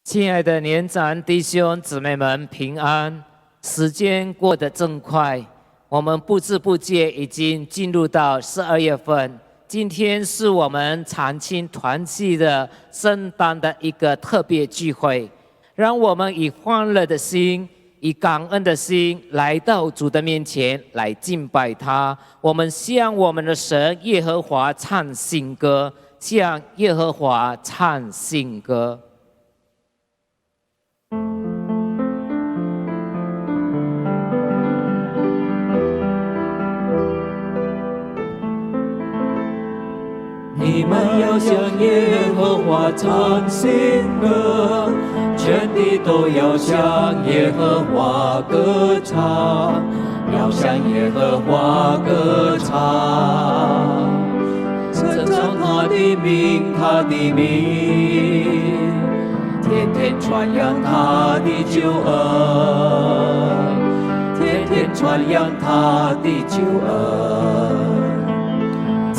亲爱的年长弟兄姊妹们平安！时间过得真快，我们不知不觉已经进入到12月份。今天是我们长青团契的圣诞的一个特别聚会，让我们以欢乐的心、以感恩的心来到主的面前来敬拜他。我们向我们的神耶和华唱新歌，向耶和华唱新歌。你们要向耶和华唱新歌，全地都要向耶和华歌唱，要向耶和华歌唱，称赞他的名，他的名，天天传扬他的救恩，天天传扬他的救恩。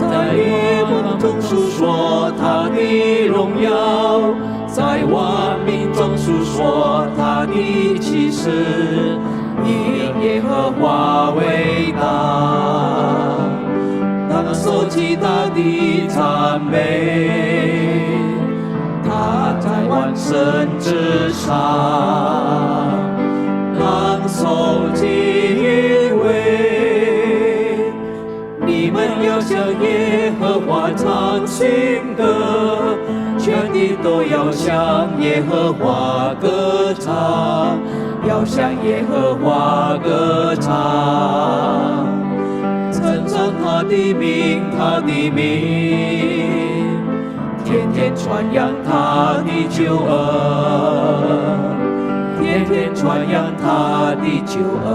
在列邦中述说他的荣耀，在万民中述说他的奇事，以耶和华为大，当受极大的赞美。他在万神之上，当受敬畏。你们要向耶和华唱新歌，全地都要向耶和华歌唱，要向耶和华歌唱，称赞他的名，他的名，天天传扬他的救恩，天天传扬他的救恩。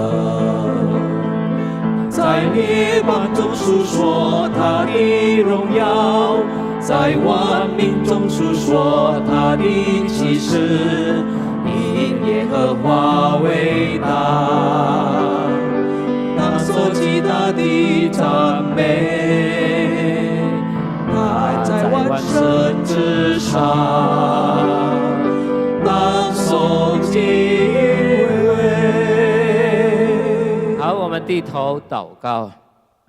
在列邦中述说他的荣耀，在万民中述说他的奇事，以耶和华为大，当受极大的赞美。他在万神之上，当受敬畏。我们低头祷告。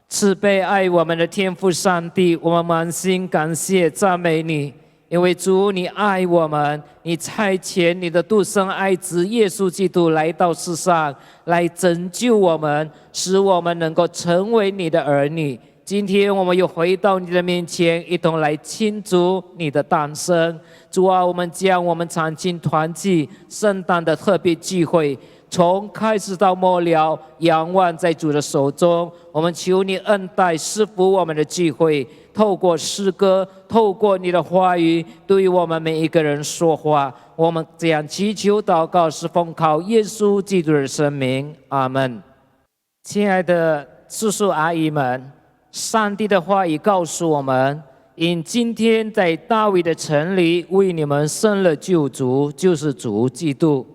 慈悲爱我们的天父上帝，我们满心感谢赞美你，因为主你爱我们，你差遣你的独生爱子耶稣基督来到世上，来拯救我们，使我们能够成为你的儿女。今天我们又回到你的面前，一同来庆祝你的诞生。主啊，我们将我们长青团契圣诞的特别聚会从开始到末了，仰望在主的手中。我们求你恩待赐福我们的聚会，透过诗歌，透过你的话语，对于我们每一个人说话。我们这样祈求祷告，是奉靠耶稣基督的圣名，阿们。亲爱的叔叔阿姨们，上帝的话语告诉我们，因今天在大卫的城里为你们生了救主，就是主基督。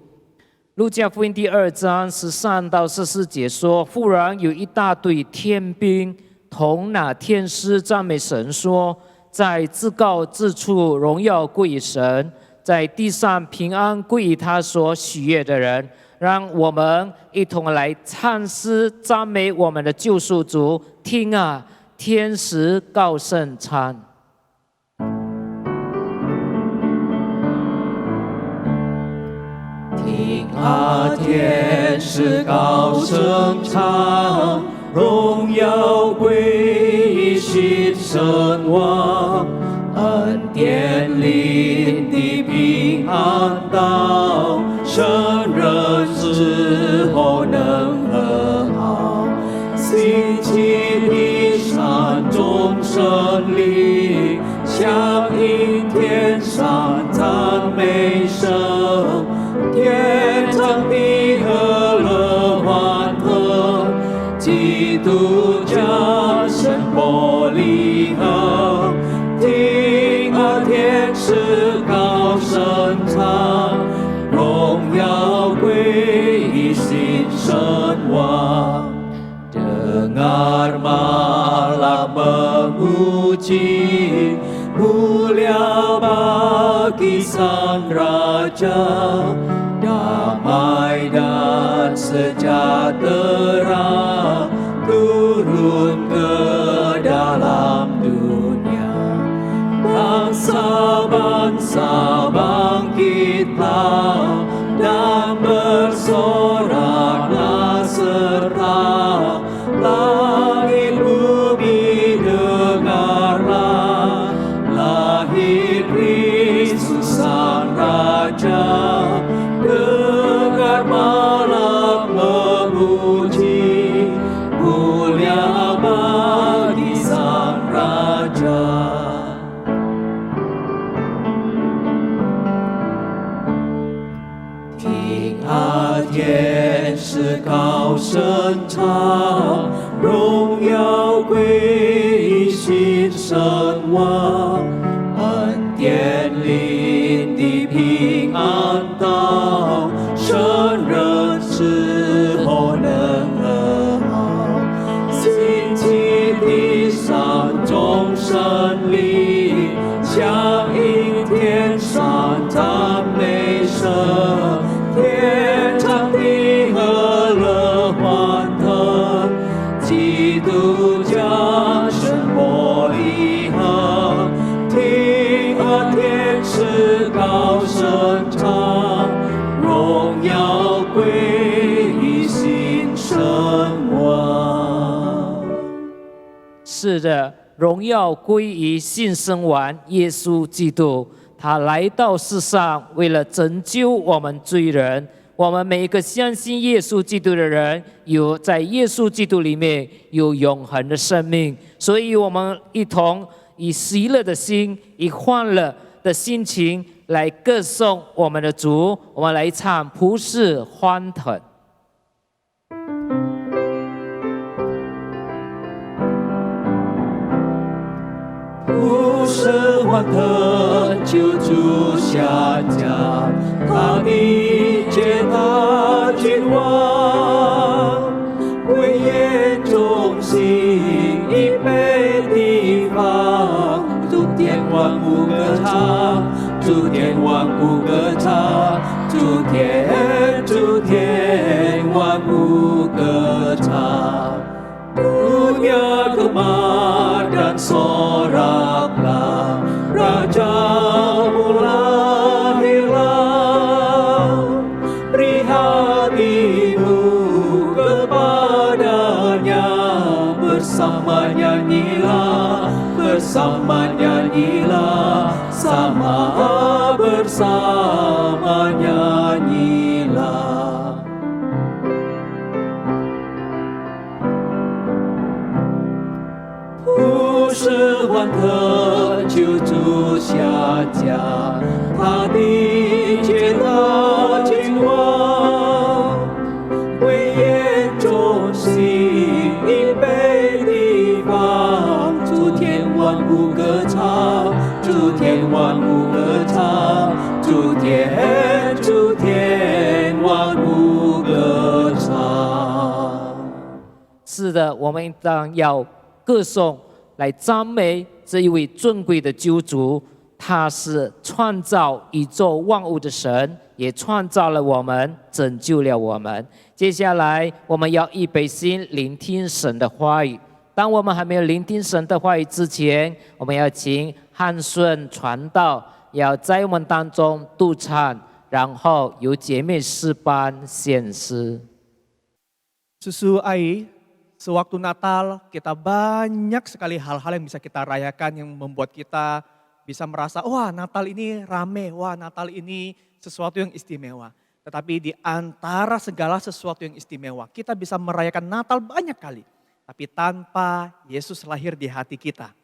路加福音第2章13到14节说，忽然有一大队天兵同那天使赞美神说，在至高之处荣耀归于神，在地上平安归于他所喜悦的人。让我们一同来唱诗赞美我们的救赎主。听啊，天使高声唱。听啊，天使高声唱，荣耀归于新神王，恩典临的平安到，生人之后能和好，兴起地上众生灵，响应天上赞美声。天上的和乐欢腾，基督降生玻璃河。听啊，天使高声唱，荣耀归于新神王。Dengar malam memuji mulia bagi Sang Raja, damai dan sejahtera turun ke dalam dunia. Bangsa-bangsa bangkitlah dan bersoraklah serta langit bumi dengarlah, lahir Kristus Sang Raja. Dengar malak memuji, mulia bagi Sang Raja. King 天使高声唱，荣耀归于新神王，恩典领的平安到，圣人侍候人和好，兴起地上众生灵，响应天上赞美声。天长地和乐欢腾，基督降生活离合，听和天使高声唱，荣耀归于新生王。是的，荣耀归于信生王耶稣基督。他来到世上，为了拯救我们罪人。我们每一个相信耶稣基督的人，在耶稣基督里面有永恒的生命。所以，我们一同以喜乐的心，以欢乐的心情来歌颂我们的主。我们来唱普世欢腾。普世欢腾，救主下降，他的接他君王，威严中心一杯地方，诸天万物歌唱，诸天万物歌唱，诸天万物歌唱。Dunia gemar dan soraklah, Rajamu lahirlah. Beri hatimu kepadanya, bersama nyanyilah, sama bersama nyanyilah.普世欢腾，救主下降，他的接他君王，威严中心一杯地方，诸天万物歌唱，诸天万物歌唱，诸天万物歌唱。是的，我们当要歌颂来赞美这一位尊贵的救主，他是创造宇宙万物的神，也创造了我们，拯救了我们。接下来我们要预备心聆听神的话语。当我们还没有聆听神的话语之前，我们要请汉顺传道要在我们当中督唱，然后由姐妹诗班献诗。Susu Ai, sewaktu Natal kita banyak sekali hal-hal yang bisa kita rayakan yang membuat kita bisa merasa, wah Natal ini rame, wah Natal ini sesuatu yang istimewa. Tetapi di antara segala sesuatu yang istimewa, kita bisa merayakan Natal banyak kali. Tapi tanpa Yesus lahir di hati kita,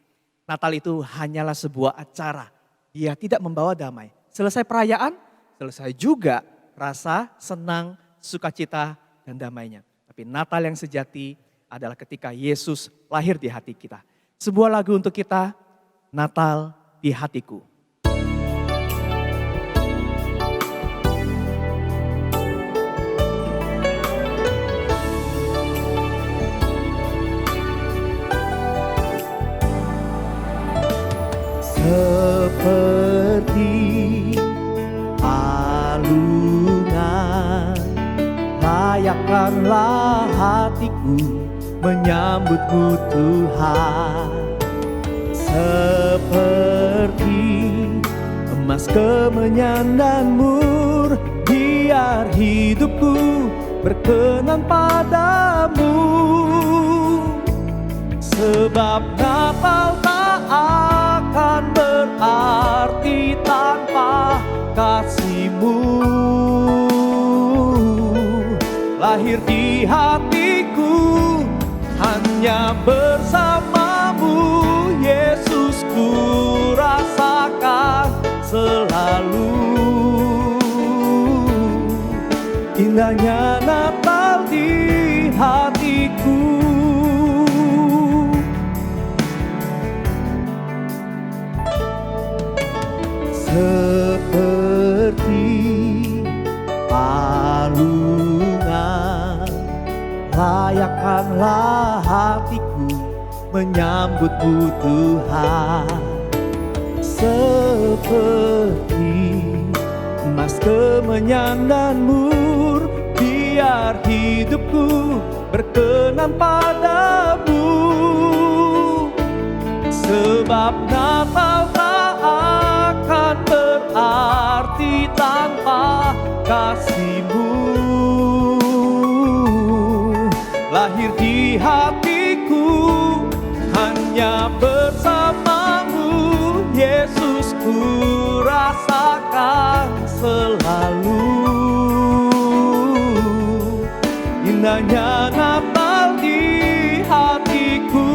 Natal itu hanyalah sebuah acara. Dia tidak membawa damai. Selesai perayaan, selesai juga rasa senang, sukacita, dan damainya. Tapi Natal yang sejati adalah ketika Yesus lahir di hati kita. Sebuah lagu untuk kita, Natal di Hatiku. Sekarang Layakanlah hatiku menyambutmu Tuhan, seperti emas kemenyan dan mur, biar hidupku berkenan padamu. Sebab Natal tak akan berarti tanpa kasih-Mu. Lahir di hatiku hanya bersama-Mu, Yesus, ku rasakan selalu. Indahnya Natal di hatiku. Seperti palungan, layakkanlah hatiku menyambutmu Tuhan, seperti emas kemenyan dan mur, biar hidupku berkenan padamu. Sebab Natal tak akan berarti tanpa kasih-Mu. Lahir di hatiku hanya bersama-Mu, Yesus, ku rasakan selalu. Indahnya Natal di hatiku.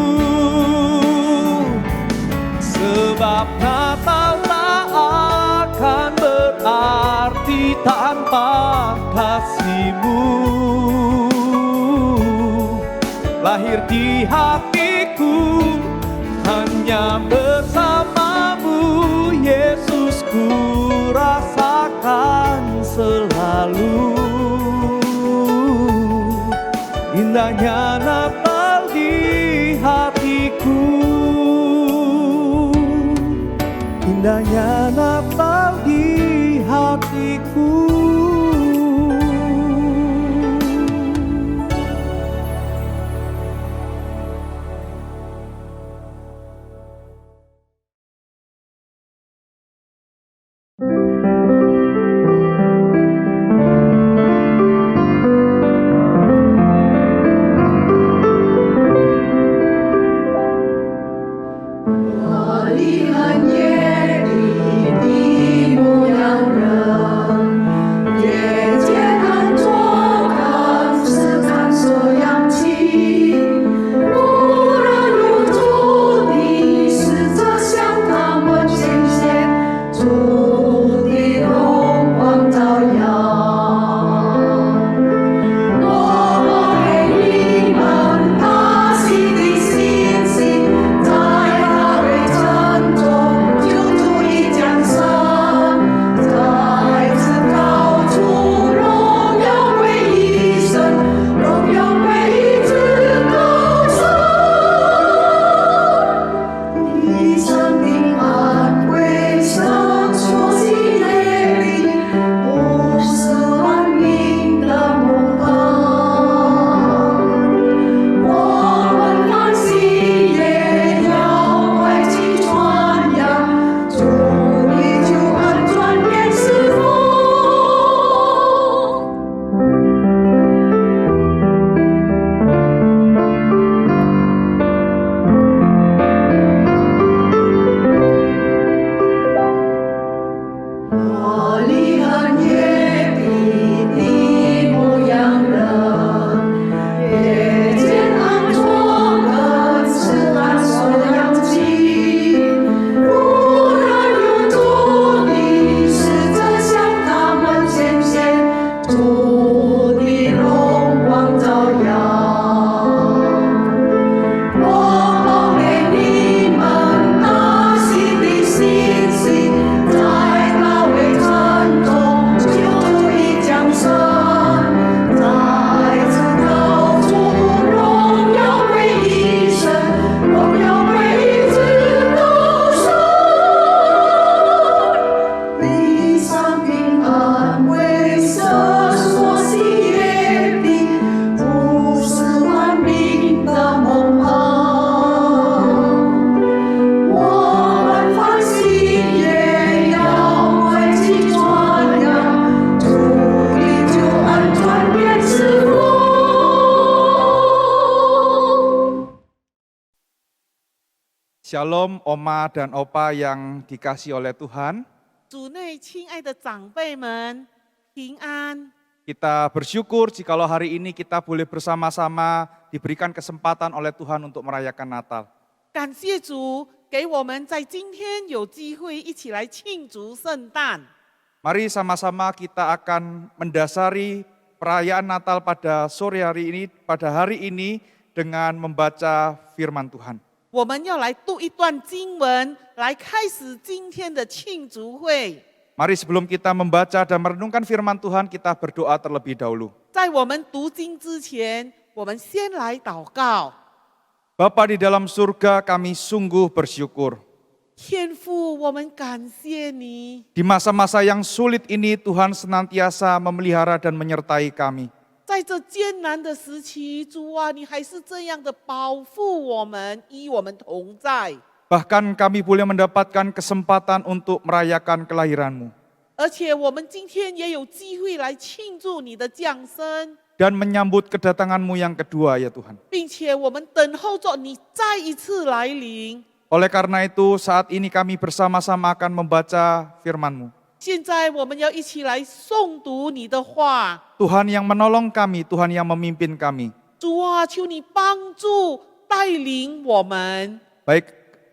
Sebab Natal tak akan berarti tanpa kasih-Mu. Lahir di hatiku hanya bersama-Mu, Yesus, ku rasakan selalu. Indahnya Natal di hatiku. Indahnya Natal di hatiku. Shalom Oma dan Opa yang dikasihi oleh Tuhan. 主内亲爱的长辈们，平安。 Kita bersyukur jikalau hari ini kita boleh bersama-sama diberikan kesempatan oleh Tuhan untuk merayakan Natal. 感谢主，给我们在今天有机会一起来庆祝圣诞。 Mari sama-sama kita akan mendasari perayaan Natal pada sore hari ini, pada hari ini dengan membaca firman Tuhan. 我们要来读一段经文，来开始今天的庆祝会。 Mari sebelum kita membaca dan merenungkan firman Tuhan, kita berdoa terlebih dahulu. 在我们读经之前，我们先来祷告。 Bapa di dalam surga, kami sungguh bersyukur. 天父，我们感谢你， Di masa-masa yang sulit ini, Tuhan senantiasa memelihara dan menyertai kami. 在这艰难的时期，主啊，你还是这样的保护我们，与我们同在。 Bahkan kami boleh mendapatkan kesempatan untuk merayakan kelahiran-Mu. 而且我们今天也有机会来庆祝你的降生， Dan menyambut kedatangan-Mu yang kedua ya Tuhan. 并且我们等候着你再一次来临。 Oleh karena itu saat ini kami bersama-sama akan membaca firman-Mu. 现在我们要一起来诵读你的话。 Tuhan yang menolong kami, Tuhan yang memimpin kami. 主啊，求你帮助带领我们， Baik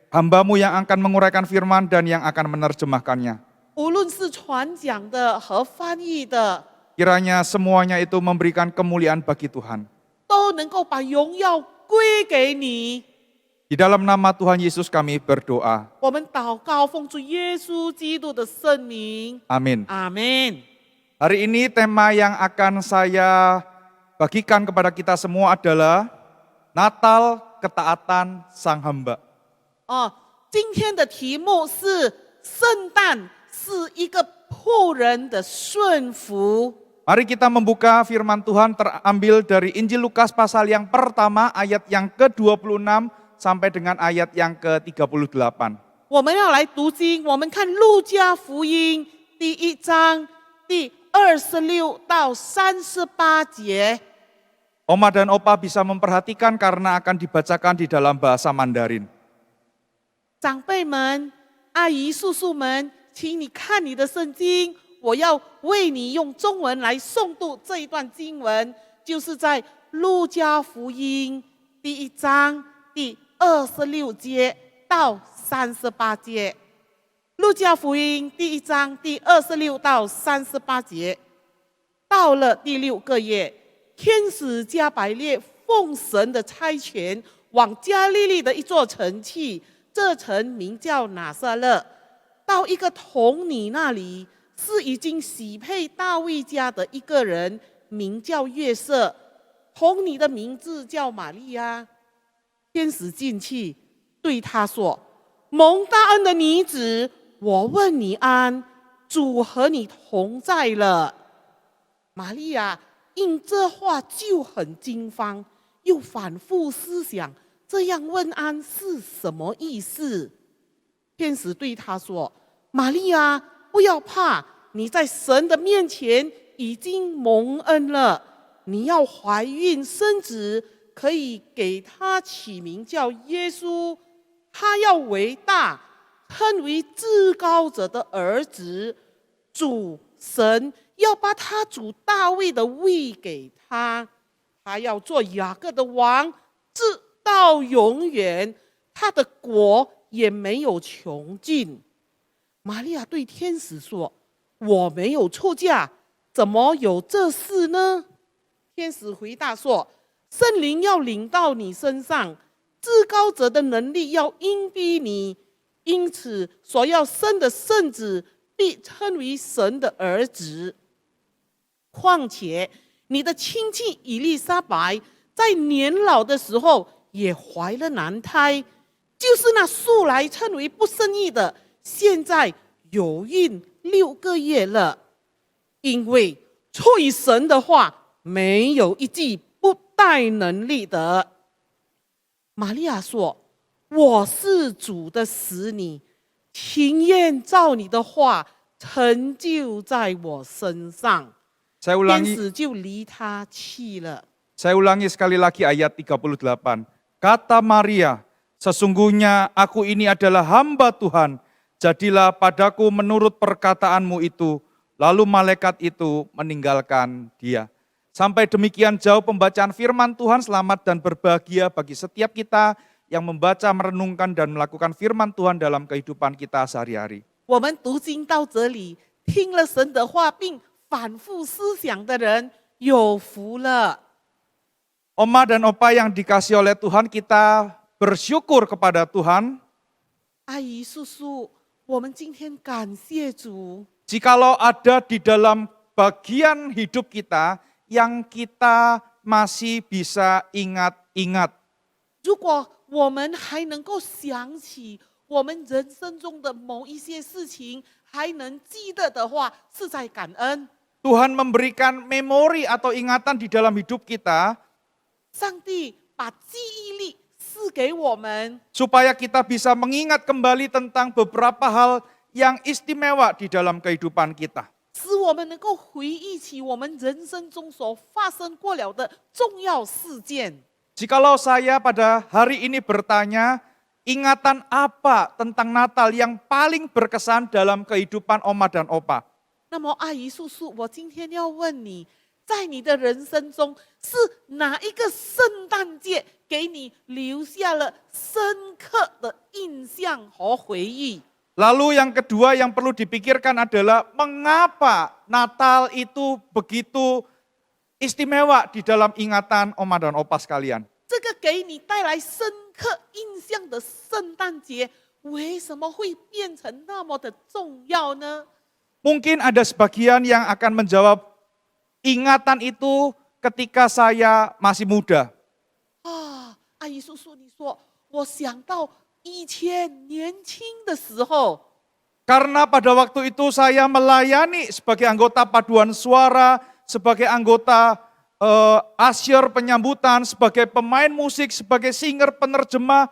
hamba-Mu yang akan menguraikan firman dan yang akan menerjemahkannya. 无论是传讲的和翻译的， Kiranya semuanya itu memberikan kemuliaan bagi Tuhan. 都能够把荣耀归给你。 Di dalam nama Tuhan Yesus kami berdoa. 我们祷告，奉主耶稣基督的圣名， Amin. 阿门。 Hari ini tema yang akan saya bagikan kepada kita semua adalah Natal Ketaatan Sang Hamba. 哦，今天的题目是圣诞是一个仆人的顺服。 Mari kita membuka firman Tuhan terambil dari Injil Lukas pasal yang pertama ayat yang ke-26 sampai dengan ayat yang ke-38. 我们要来读经，我们看路加福音第1章第26到38节。 Oma dan Opa bisa memperhatikan karena akan dibacakan di dalam bahasa Mandarin. 长辈们、阿姨、叔叔们，请你看你的圣经，我要为你用中文来诵读这一段经文，就是在路加福音第1章第26节到38节。路加福音第1章第26到38节。到了第6个月，天使加百列奉神的差遣，往加利利的一座城去，这城名叫拿撒勒，到一个童女那里，是已经喜配大卫家的一个人，名叫约瑟，童女的名字叫玛利亚。天使进去，对他说：“蒙大恩的女子，我问你安，主和你同在了。”玛利亚应这话就很惊慌，又反复思想，这样问安是什么意思？天使对他说：“玛利亚，不要怕，你在神的面前已经蒙恩了，你要怀孕生子，可以给他起名叫耶稣，他要为大，称为至高者的儿子。主神要把他主大卫的位给他，他要做雅各的王，直到永远，他的国也没有穷尽。”玛利亚对天使说：“我没有出嫁，怎么有这事呢？”天使回答说：“圣灵要领到你身上，至高者的能力要荫庇你，因此所要生的圣子必称为神的儿子。况且你的亲戚以利沙白在年老的时候也怀了男胎，就是那素来称为不生育的，现在有孕6个月了。因为出于神的话，没有一句不带能力的。”玛利亚说：“我是主的使女，情愿照你的话成就在我身上。” Saya 天 ulangi, 使就离他去了。 saya ulangi sekali lagi ayat 38. Kata Maria, Sesungguhnya aku ini adalah hamba Tuhan, jadilah padaku menurut perkataanmu itu. Lalu malaikat itu meninggalkan dia. Sampai demikian jauh pembacaan firman Tuhan. Selamat dan berbahagia bagi setiap kita yang membaca, merenungkan dan melakukan firman Tuhan dalam kehidupan kita sehari-hari. 我们读经到这里，听了神的话并反复思想的人有福了。 Oma dan opa yang dikasih oleh Tuhan, kita bersyukur kepada Tuhan. 阿姨、叔叔，我们今天感谢主， Jikalau ada di dalam bagian hidup kita yang kita masih bisa ingat-ingat. 如果我们还能够想起我们人生中的某一些事情，还能记得的话，是在感恩。 Tuhan memberikan memori atau ingatan di dalam hidup kita 上帝把记忆力赐给我们， supaya kita bisa mengingat kembali tentang beberapa hal yang istimewa di dalam kehidupan kita. 使我们能够回忆起我们人生中所发生过了的重要事件。 Jikalau saya pada hari ini bertanya, ingatan apa tentang Natal yang paling berkesan dalam kehidupan Oma dan Opa? 那么，阿姨、叔叔，我今天要问你，在你的人生中，是哪一个圣诞节给你留下了深刻的印象和回忆？ Lalu yang kedua yang perlu dipikirkan adalah mengapa Natal itu begitu istimewa di dalam ingatan Oma dan Opa sekalian. 这个给你带来深刻印象的圣诞节，为什么会变成那么的重要呢？ Mungkin ada sebagian yang akan menjawab, ingatan itu ketika saya masih muda. 啊，阿姨、叔叔，你说，我想到以前年轻的时候， Karena pada waktu itu saya melayani sebagai anggota paduan suara, sebagai anggota asyir penyambutan, sebagai pemain musik, sebagai singer, penerjemah,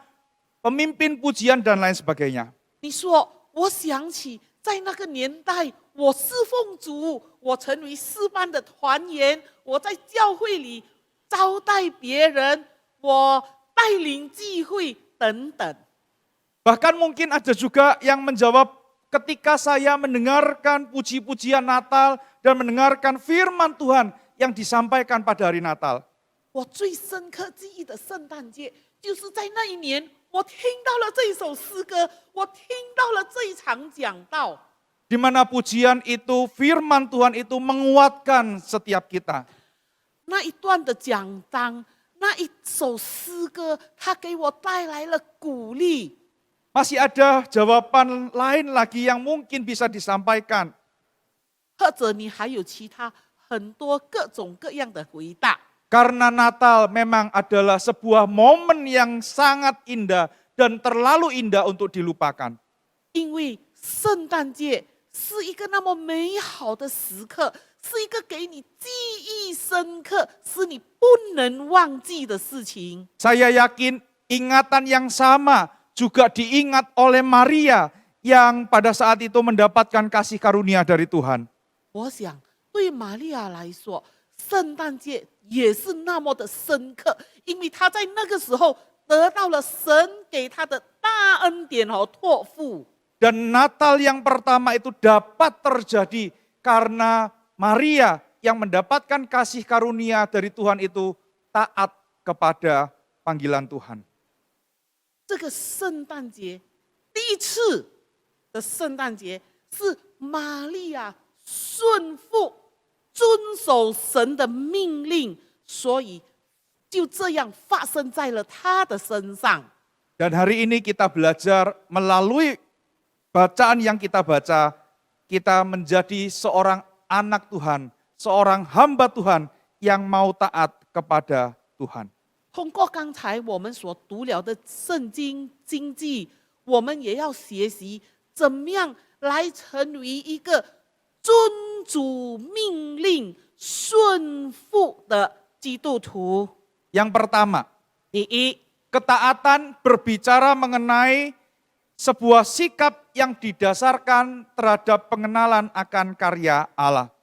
pemimpin pujian dan lain sebagainya. 你说，我想起在那个年代，我侍奉主，我成为诗班的团员，我在教会里招待别人，我带领聚会等等。 Bahkan mungkin ada juga yang menjawab ketika saya mendengarkan puji-pujian Natal dan mendengarkan firman Tuhan yang disampaikan pada hari Natal. 我最深刻记忆的圣诞节，就是在那一年，我听到了这首诗歌，我听到了这一场讲道。 Di mana pujian itu, firman Tuhan itu menguatkan setiap kita. 那一段的讲章，那一首诗歌，它给我带来了鼓励。 Masih ada jawaban lain lagi yang mungkin bisa disampaikan. 或者你还有其他很多各种各样的回答。 Karena Natal memang adalah sebuah momen yang sangat indah dan terlalu indah untuk dilupakan. 因为圣诞节是一个那么美好的时刻，是一个给你记忆深刻、使你不能忘记的事情。 Saya yakin ingatan yang sama juga diingat oleh Maria yang pada saat itu mendapatkan kasih karunia dari Tuhan. 我想，对玛利亚来说，圣诞节也是那么的深刻，因为她在那个时候得到了神给她的大恩典和托付。 Dan Natal yang pertama itu dapat terjadi karena Maria yang mendapatkan kasih karunia dari Tuhan itu taat kepada panggilan Tuhan. 这个圣诞节第一次的圣诞节是玛利亚顺服、遵守神的命令，所以就这样发生在了她的身上。 Dan hari ini kita belajar melalui bacaan yang kita baca, kita menjadi seorang anak Tuhan, seorang hamba Tuhan yang mau taat kepada Tuhan. 通过刚才我们所读了的圣经经记，我们也要学习怎么样来成为一个遵主命令、顺服的基督徒。 Yang pertama, 第一， ketaatan berbicara mengenai sebuah sikap yang didasarkan terhadap pengenalan akan karya Allah.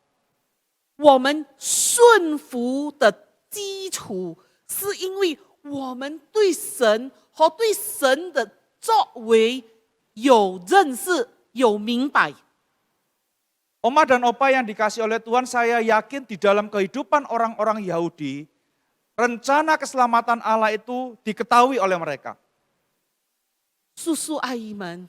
我们顺服的基础，是因为我们对神和对神的作为有认识、有明白。 Oma dan opa yang dikasih oleh Tuhan, saya yakin di dalam kehidupan orang-orang Yahudi, rencana keselamatan Allah itu diketahui oleh mereka. 叔叔阿姨们，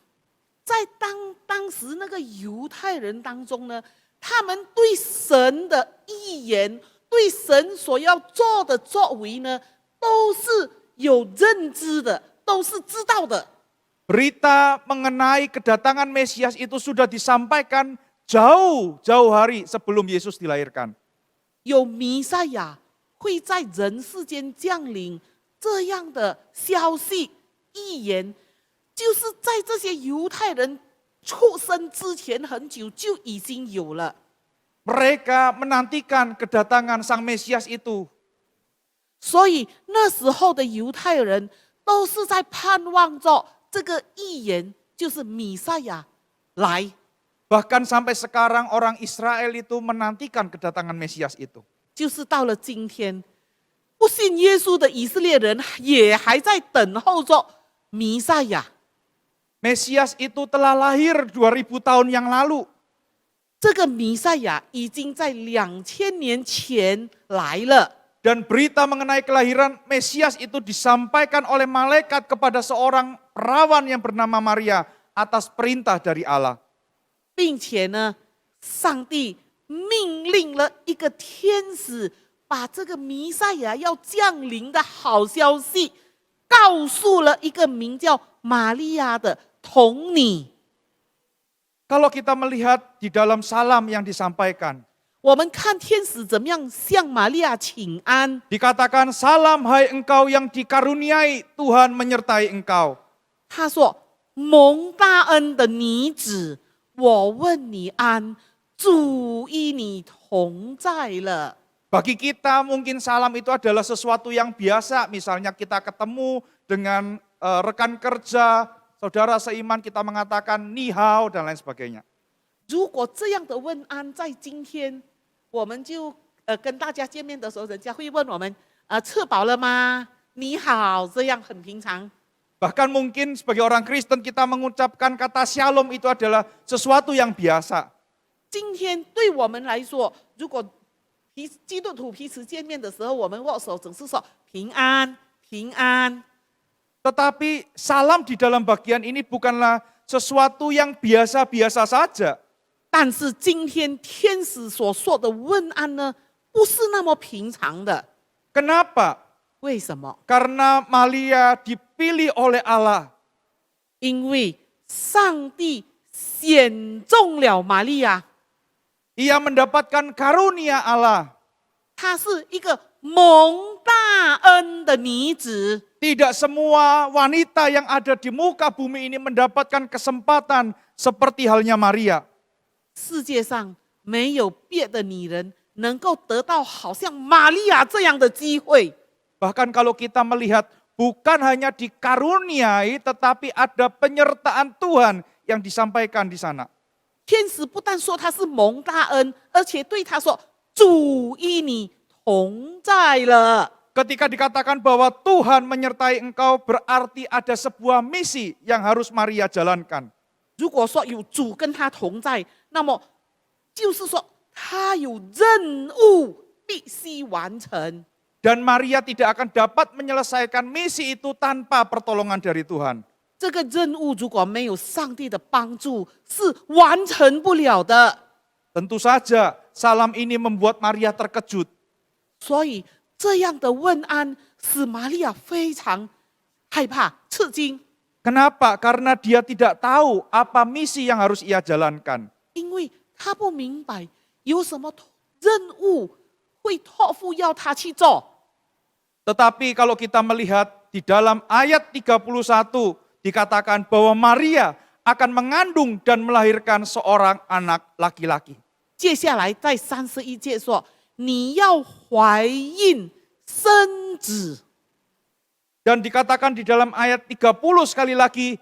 在当时那个犹太人当中呢，他们对神的预言、对神所要做的作为呢，都是有认知的，都是知道的。 Berita mengenai kedatangan Mesias itu sudah disampaikan jauh-jauh hari sebelum Yesus dilahirkan. 有弥赛亚会在人世间降临这样的消息预言，就是在这些犹太人出生之前很久就已经有了。 Mereka menantikan kedatangan Sang Mesias itu. 所以那时候的犹太人都是在盼望着这个预言，就是弥赛亚来。 Bahkan sampai sekarang orang Israel itu menantikan kedatangan Mesias itu. 就是到了今天，不信耶稣的以色列人也还在等候着弥赛亚。 Mesias itu telah lahir 2000 tahun yang lalu. 这个弥赛亚已经在2000年前来了。 Dan berita mengenai kelahiran Mesias itu disampaikan oleh malaikat kepada seorang perawan yang bernama Maria atas perintah dari Allah. 并且呢，上帝命令了一个天使，把这个弥赛亚要降临的好消息，告诉了一个名叫玛利亚的童女。 Kalau kita melihat di dalam salam yang disampaikan, 我们看天使怎么样向玛利亚请安。 dikatakan salam hai engkau yang dikaruniai, Tuhan menyertai engkau. 他说：“蒙大恩的女子，我问你安，主与你同在了。” Bagi kita mungkin salam itu adalah sesuatu yang biasa, misalnya kita ketemu dengan rekan kerja, saudara seiman kita mengatakan ni hao dan lain sebagainya. 如果这样的问安在今天，我们就跟大家见面的时候，人家会问我们吃饱了吗？你好，这样很平常。 Bahkan mungkin sebagai orang Kristen kita mengucapkan kata shalom itu adalah sesuatu yang biasa. 今天对我们来说，如果基督徒彼此见面的时候，我们握手总是说平安，平安。 Tetapi salam di dalam bagian ini bukanlah sesuatu yang biasa-biasa saja. 但是今天天使所说的问安呢，不是那么平常的。 Kenapa? 为什么？ Karena Maria dipilih oleh Allah. 因为上帝选中了玛利亚， Ia mendapatkan karunia Allah. 她是一个蒙大恩的女子。 Tidak semua wanita yang ada di muka bumi ini mendapatkan kesempatan seperti halnya Maria. 世界上没有别的女人能够得到好像玛利亚这样的机会。 Bahkan kalau kita melihat bukan hanya dikaruniai tetapi ada penyertaan Tuhan yang disampaikan di sana. 天使不但说她是蒙大恩，而且对她说：“主与你同在了。” Ketika dikatakan bahwa Tuhan menyertai engkau berarti ada sebuah misi yang harus Maria jalankan. 如果说有主跟她同在，那么就是说她有任务必须完成。 Dan Maria tidak akan dapat menyelesaikan misi itu tanpa pertolongan dari Tuhan. 这个任务如果没有上帝的帮助，是完成不了的。 Tentu saja salam ini membuat Maria terkejut. 所以这样的问安使玛利亚非常害怕、吃惊， Kenapa? Karena dia tidak tahu apa misi yang harus ia jalankan. 因为她不明白有什么任务会托付要她去做。 Tetapi kalau kita melihat di dalam ayat 31 dikatakan bahwa Maria akan mengandung dan melahirkan seorang anak laki-laki. 接下来在31节说：“你要怀孕生子。” Dan dikatakan di dalam ayat 30 sekali lagi,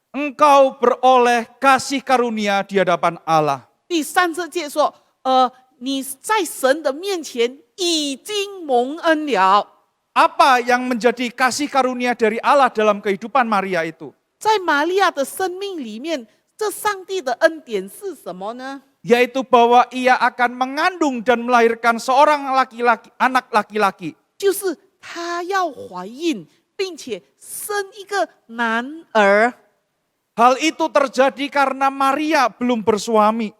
engkau beroleh kasih karunia di hadapan Allah. 第30节说：“你在神的面前已经蒙恩了。” apa yang menjadi kasih karunia dari Allah dalam kehidupan Maria itu? 在玛利亚的生命里面，这上帝的恩典是什么呢？ Yaitu bahwa ia akan mengandung dan melahirkan seorang anak laki-laki. 就是她要怀孕，并且生一个男儿。 Hal itu terjadi karena Maria belum bersuami.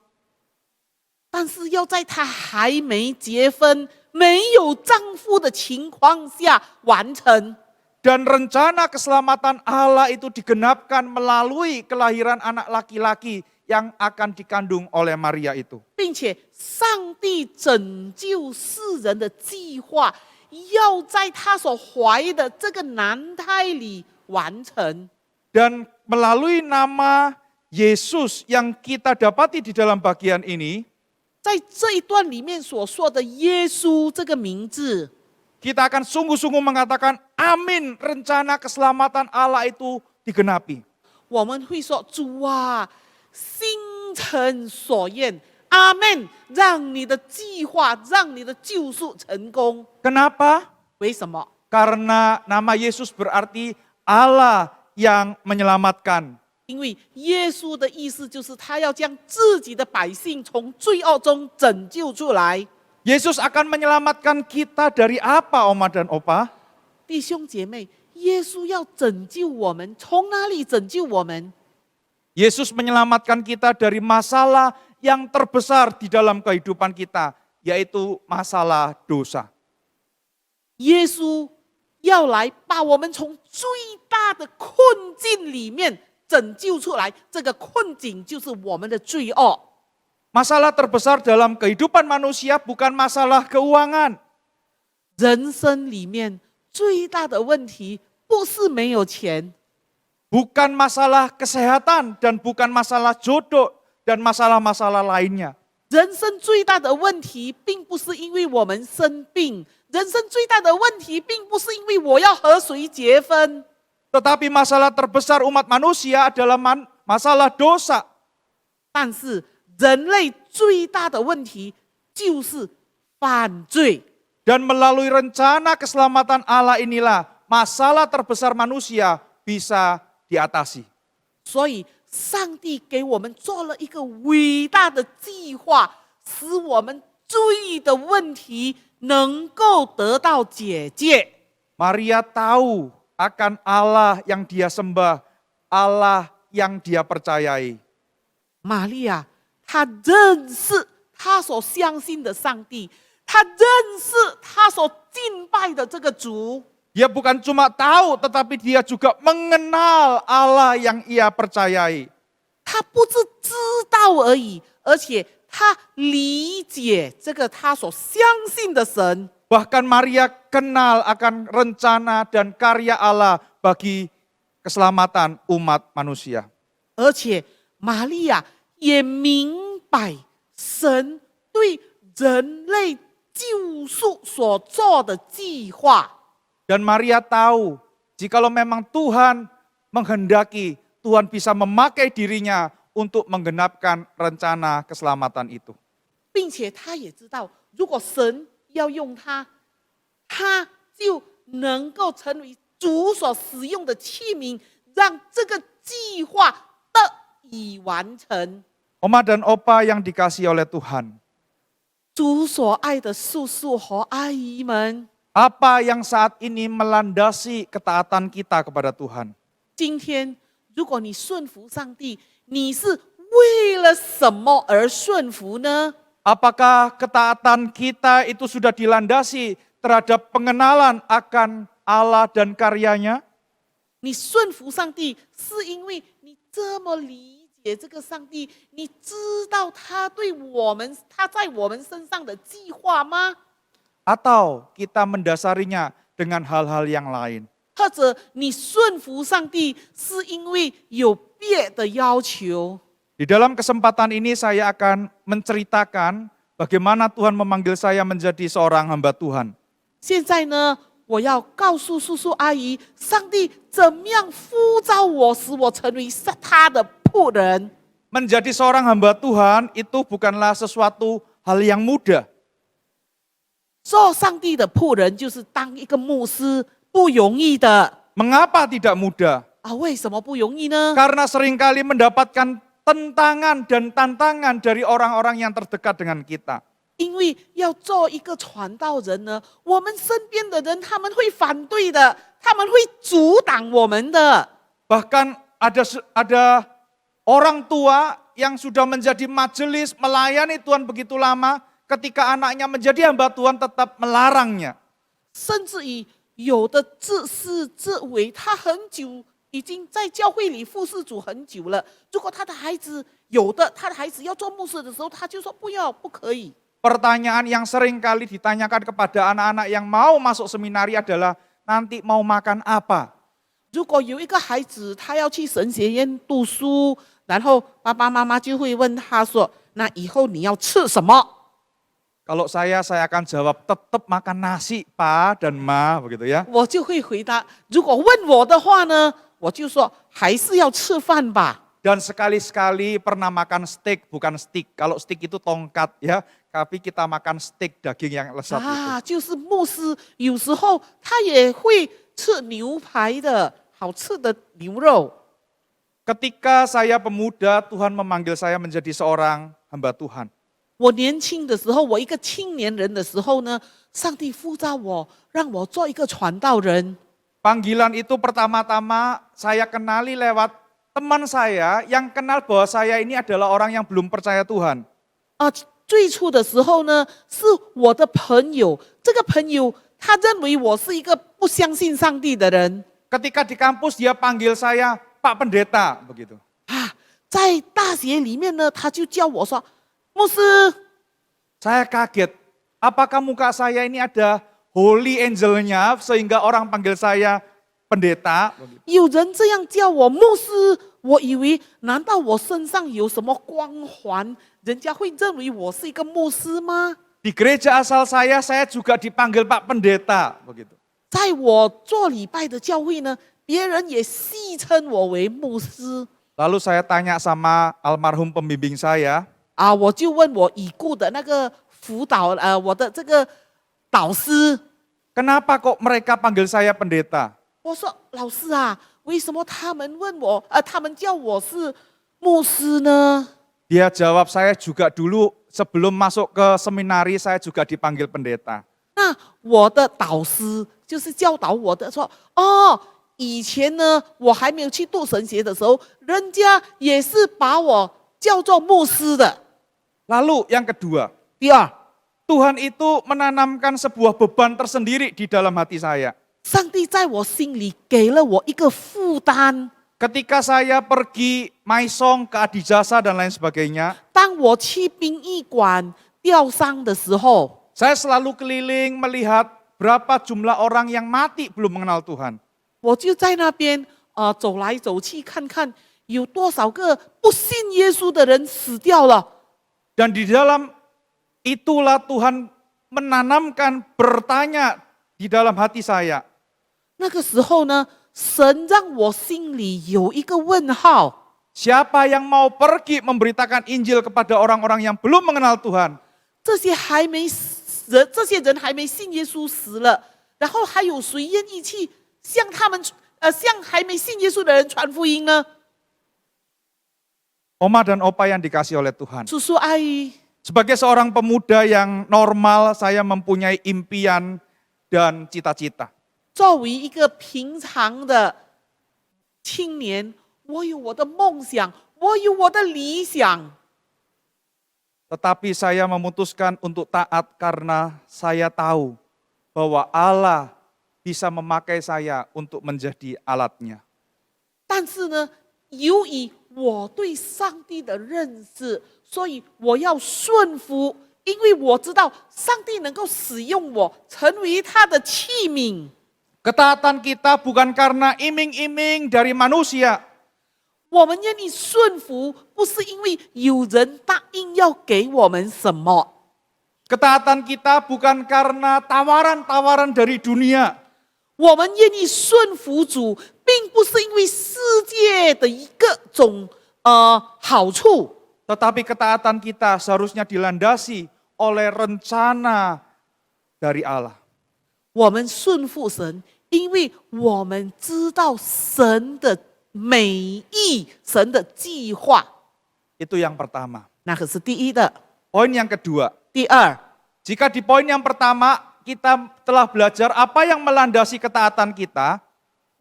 但是要在她还没结婚、没有丈夫的情况下完成。 Dan rencana keselamatan Allah itu digenapkan melalui kelahiran anak laki-laki yang akan dikandung oleh Maria itu. 并且上帝拯救世人的计划，要在他所怀的这个男胎里完成。 Dan melalui nama Yesus yang kita dapati di dalam bagian ini, 在这一段里面所说的耶稣这个名字， kita akan sungguh-sungguh mengatakan amin, rencana keselamatan Allah itu digenapi. 我们会说主啊，心诚所愿，阿门。让你的计划，让你的救赎成功。 Kenapa? 为什么？ Karena nama Yesus berarti Allah yang menyelamatkan. 因为耶稣的意思就是他要将自己的百姓从罪恶中拯救出来。 Yesus akan menyelamatkan kita dari apa, Oma dan Opa? 弟兄姐妹，耶稣要拯救我们，从哪里拯救我们？ Yesus menyelamatkan kita dari masalah yang terbesar di dalam kehidupan kita, yaitu masalah dosa. 耶稣要来把我们从最大的困境里面拯救出来，这个困境就是我们的罪恶。 Masalah terbesar dalam kehidupan manusia bukan masalah keuangan. 人生里面最大的问题不是没有钱， Bukan masalah kesehatan dan bukan masalah jodoh dan masalah-masalah lainnya. 人生最大的问题并不是因为我们生病，人生最大的问题并不是因为我要和谁结婚， Tetapi masalah terbesar umat manusia adalah masalah dosa. 但是人类最大的问题就是犯罪。 Dan melalui rencana keselamatan Allah inilah masalah terbesar manusia bisa diatasi. 所以，上帝给我们做了一个伟大的计划，使我们罪的问题能够得到解决。 Maria tahu akan Allah yang dia sembah, Allah yang dia percayai. 玛利亚，她认识她所相信的上帝，她认识她所敬拜的这个主。 Dia bukan cuma tahu, tetapi dia juga mengenal Allah yang ia percayai. 她不是知道而已，而且她理解这个她所相信的神。 Bahkan Maria kenal akan rencana dan karya Allah bagi keselamatan umat manusia. 而且玛利亚也明白神对人类救赎所做的计划。 Dan Maria tahu, jikalau memang Tuhan menghendaki, Tuhan bisa memakai dirinya untuk menggenapkan rencana keselamatan itu. 并且他也知道，如果神要用他，他就能够成为主所使用的器皿，让这个计划得以完成。 Oma dan Opa yang dikasihi oleh Tuhan, 主所爱的叔叔和阿姨们， apa yang saat ini melandasi ketaatan kita kepada Tuhan? 今天如果你顺服上帝，你是为了什么而顺服呢？ Apakah ketaatan kita itu sudah dilandasi terhadap pengenalan akan Allah dan karyanya? 你顺服上帝，是因为你这么理解这个上帝，你知道他对我们，他在我们身上的计划吗？ Atau kita mendasarinya dengan hal-hal yang lain? 或者你顺服上帝，是因为有别的要求？ Di dalam kesempatan ini saya akan menceritakan bagaimana Tuhan memanggil saya menjadi seorang hamba Tuhan. 现在呢，我要告诉叔叔阿姨，上帝怎么样呼召我，使我成为他的仆人。 Menjadi seorang hamba Tuhan itu bukanlah sesuatu hal yang mudah. 做上帝的仆人就是当一个牧师不容易的 Mengapa tidak mudah? 啊！为什么不容易呢？ Karena seringkali mendapatkan tentangan dan tantangan dari orang-orang yang terdekat dengan kita. 因为要做一个传道人呢，我们身边的人他们会反对的，他们会阻挡我们的。 Bahkan ada orang tua yang sudah menjadi majelis melayani Tuhan begitu lama, ketika anaknya menjadi hamba Tuhan tetap melarangnya. 甚至于有的自视自为，他很久已经在教会里服侍主很久了。如果他的孩子要做牧师的时候，他就说不要，不可以。 Pertanyaan yang sering kali ditanyakan kepada anak-anak yang mau masuk seminari adalah nanti mau makan apa? 如果有一个孩子他要去神学院读书，然后爸爸妈妈就会问他说：“那以后你要吃什么？” Kalau saya akan jawab tetap makan nasi, Pa dan Ma, begitu ya. 我就会回答，如果问我的话呢，我就说还是要吃饭吧。 Dan sekali-sekali pernah makan steak, bukan stick. Kalau stick itu tongkat ya, tapi kita makan steak daging yang lezat itu. 啊，就是牧师有时候他也会吃牛排的，好吃的牛肉。 Ketika saya pemuda, Tuhan memanggil saya menjadi seorang hamba Tuhan. 我年轻的时候，我一个青年人的时候呢，上帝呼召我，让我做一个传道人。 Panggilan itu pertama-tama saya kenali lewat teman saya yang kenal bahwa saya ini adalah orang yang belum percaya Tuhan. 啊，最初的时候呢，是我的朋友，这个朋友他认为我是一个不相信上帝的人 Ketika di kampus dia panggil saya Pak Pendeta, begitu. 啊，在大学里面呢，他就叫我说，牧师， Saya kaget, apakah muka saya ini ada holy angelnya sehingga orang panggil saya pendeta? 有人这样叫我牧师，我以为难道我身上有什么光环，人家会认为我是一个牧师吗？ Di gereja asal saya juga dipanggil Pak Pendeta, begitu. 在我做礼拜的教会呢，别人也戏称我为牧师 Lalu saya tanya sama almarhum pembimbing saya, 啊，我就问我已故的那个辅导我的这个导师， kenapa kok mereka panggil saya pendeta? 我说老师啊，为什么他们问我他们叫我是牧师呢？ Dia jawab, saya juga dulu sebelum masuk ke seminari saya juga dipanggil pendeta. 那我的导师就是教导我的说，哦，以前呢，我还没有去读神学的时候，人家也是把我叫做牧师的。 Lalu yang kedua, 第二， Tuhan itu menanamkan sebuah beban tersendiri di dalam hati saya. 上帝在我心里给了我一个负担。 Ketika saya pergi maisong ke Adijasa dan lain sebagainya, 当我去殡仪馆吊丧的时候， saya selalu keliling melihat berapa jumlah orang yang mati belum mengenal Tuhan. 我就在那边走来走去，看看有多少个不信耶稣的人死掉了。 Dan di dalam itulah Tuhan menanamkan bertanya di dalam hati saya. 那个时候呢，神让我心里有一个问号。 Siapa yang mau pergi memberitakan Injil kepada orang-orang yang belum mengenal Tuhan? 这些人还没信耶稣死了，然后还有谁愿意去向向还没信耶稣的人传福音呢？ Oma dan opa yang dikasih oleh Tuhan. 叔叔阿姨， Sebagai seorang pemuda yang normal, saya mempunyai impian dan cita-cita. 作为一个平常的青年，我有我的梦想，我有我的理想。 Tetapi saya memutuskan untuk taat karena saya tahu bahwa Allah bisa memakai saya untuk menjadi alatnya. 但是呢，由于我对上帝的认识，所以我要顺服，因为我知道上帝能够使用我，成为他的器皿。 Ketaatan kita bukan karena iming-iming dari manusia, 我们愿意顺服，不是因为有人答应要给我们什么， ketaatan kita bukan karena tawaran-tawaran dari dunia, 我们愿意顺服主，并不是因为世界的各种好处， tetapi ketaatan kita seharusnya dilandasi oleh rencana dari Allah. 我们顺服神，因为我们知道神的美意，神的计划， Itu yang pertama. 那可是第一的。 Poin yang kedua, 第二， jika di poin yang pertama kita telah belajar apa yang melandasi ketaatan kita,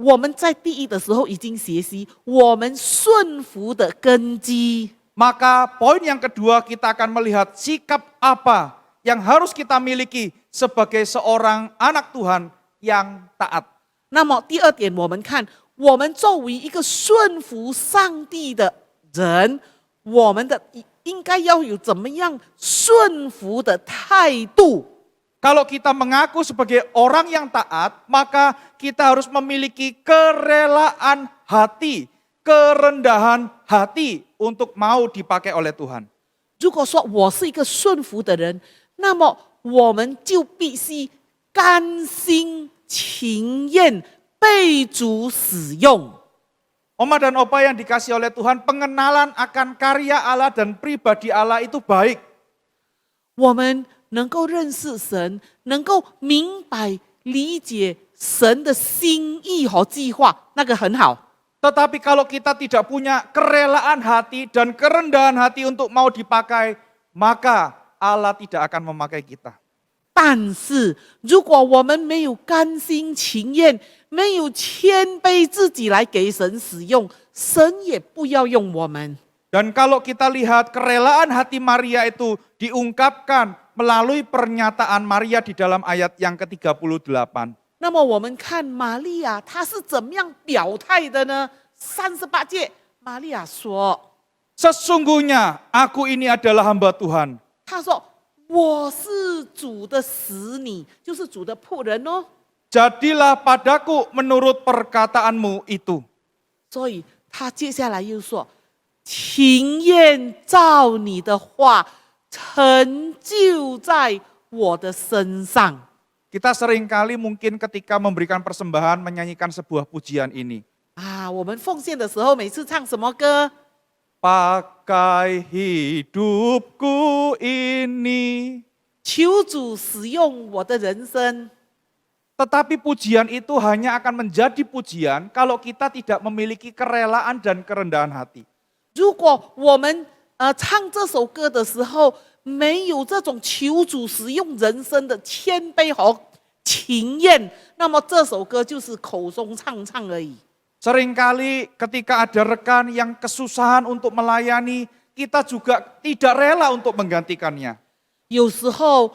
我们在第一的时候已经学习我们顺服的根基。 maka poin yang kedua kita akan melihat sikap apa yang harus kita miliki sebagai seorang anak Tuhan yang taat. 那么第二点，我们看，我们作为一个顺服上帝的人，我们的应该要有怎么样顺服的态度。 Kalau kita mengaku sebagai orang yang taat, maka kita harus memiliki kerelaan hati, kerendahan hati untuk mau dipakai oleh Tuhan. 如果说我是一个顺服的人，那么我们就必须甘心情愿被主使用。 Oma dan Opa yang dikasih oleh Tuhan, pengenalan akan karya Allah dan pribadi Allah itu baik. 我们能够认识神，能够明白理解神的心意和计划，那个很好。 Tetapi kalau kita tidak punya kerelaan hati dan kerendahan hati untuk mau dipakai, maka Allah tidak akan memakai kita. 但是如果我们没有甘心情愿，没有谦卑自己来给神使用，神也不要用我们。 Dan kalau kita lihat kerelaan hati Maria itu diungkapkan melalui pernyataan Maria di dalam ayat yang ke-38. 那么我们看玛利亚，她是怎么样表态的呢？38节，玛利亚说 Sesungguhnya aku ini adalah hamba Tuhan.：“ 她说我是主的使女，就是主的仆人哦。 Jadilah padaku menurut perkataanmu itu. ” 所以她接下来又说：“情愿照你的话成就在我的身上。” Kita seringkali mungkin ketika memberikan persembahan menyanyikan sebuah pujian ini. 啊，我们奉献的时候，每次唱什么歌？ Pakai hidupku ini. 求主使用我的人生。 Tetapi pujian itu hanya akan menjadi pujian kalau kita tidak memiliki kerelaan dan kerendahan hati. 如果我们唱这首歌的时候，没有这种求主使用人生的谦卑和情愿，那么这首歌就是口中唱唱而已。 Seringkali ketika ada rekan yang kesusahan untuk melayani, kita juga tidak rela untuk menggantikannya. 有时候，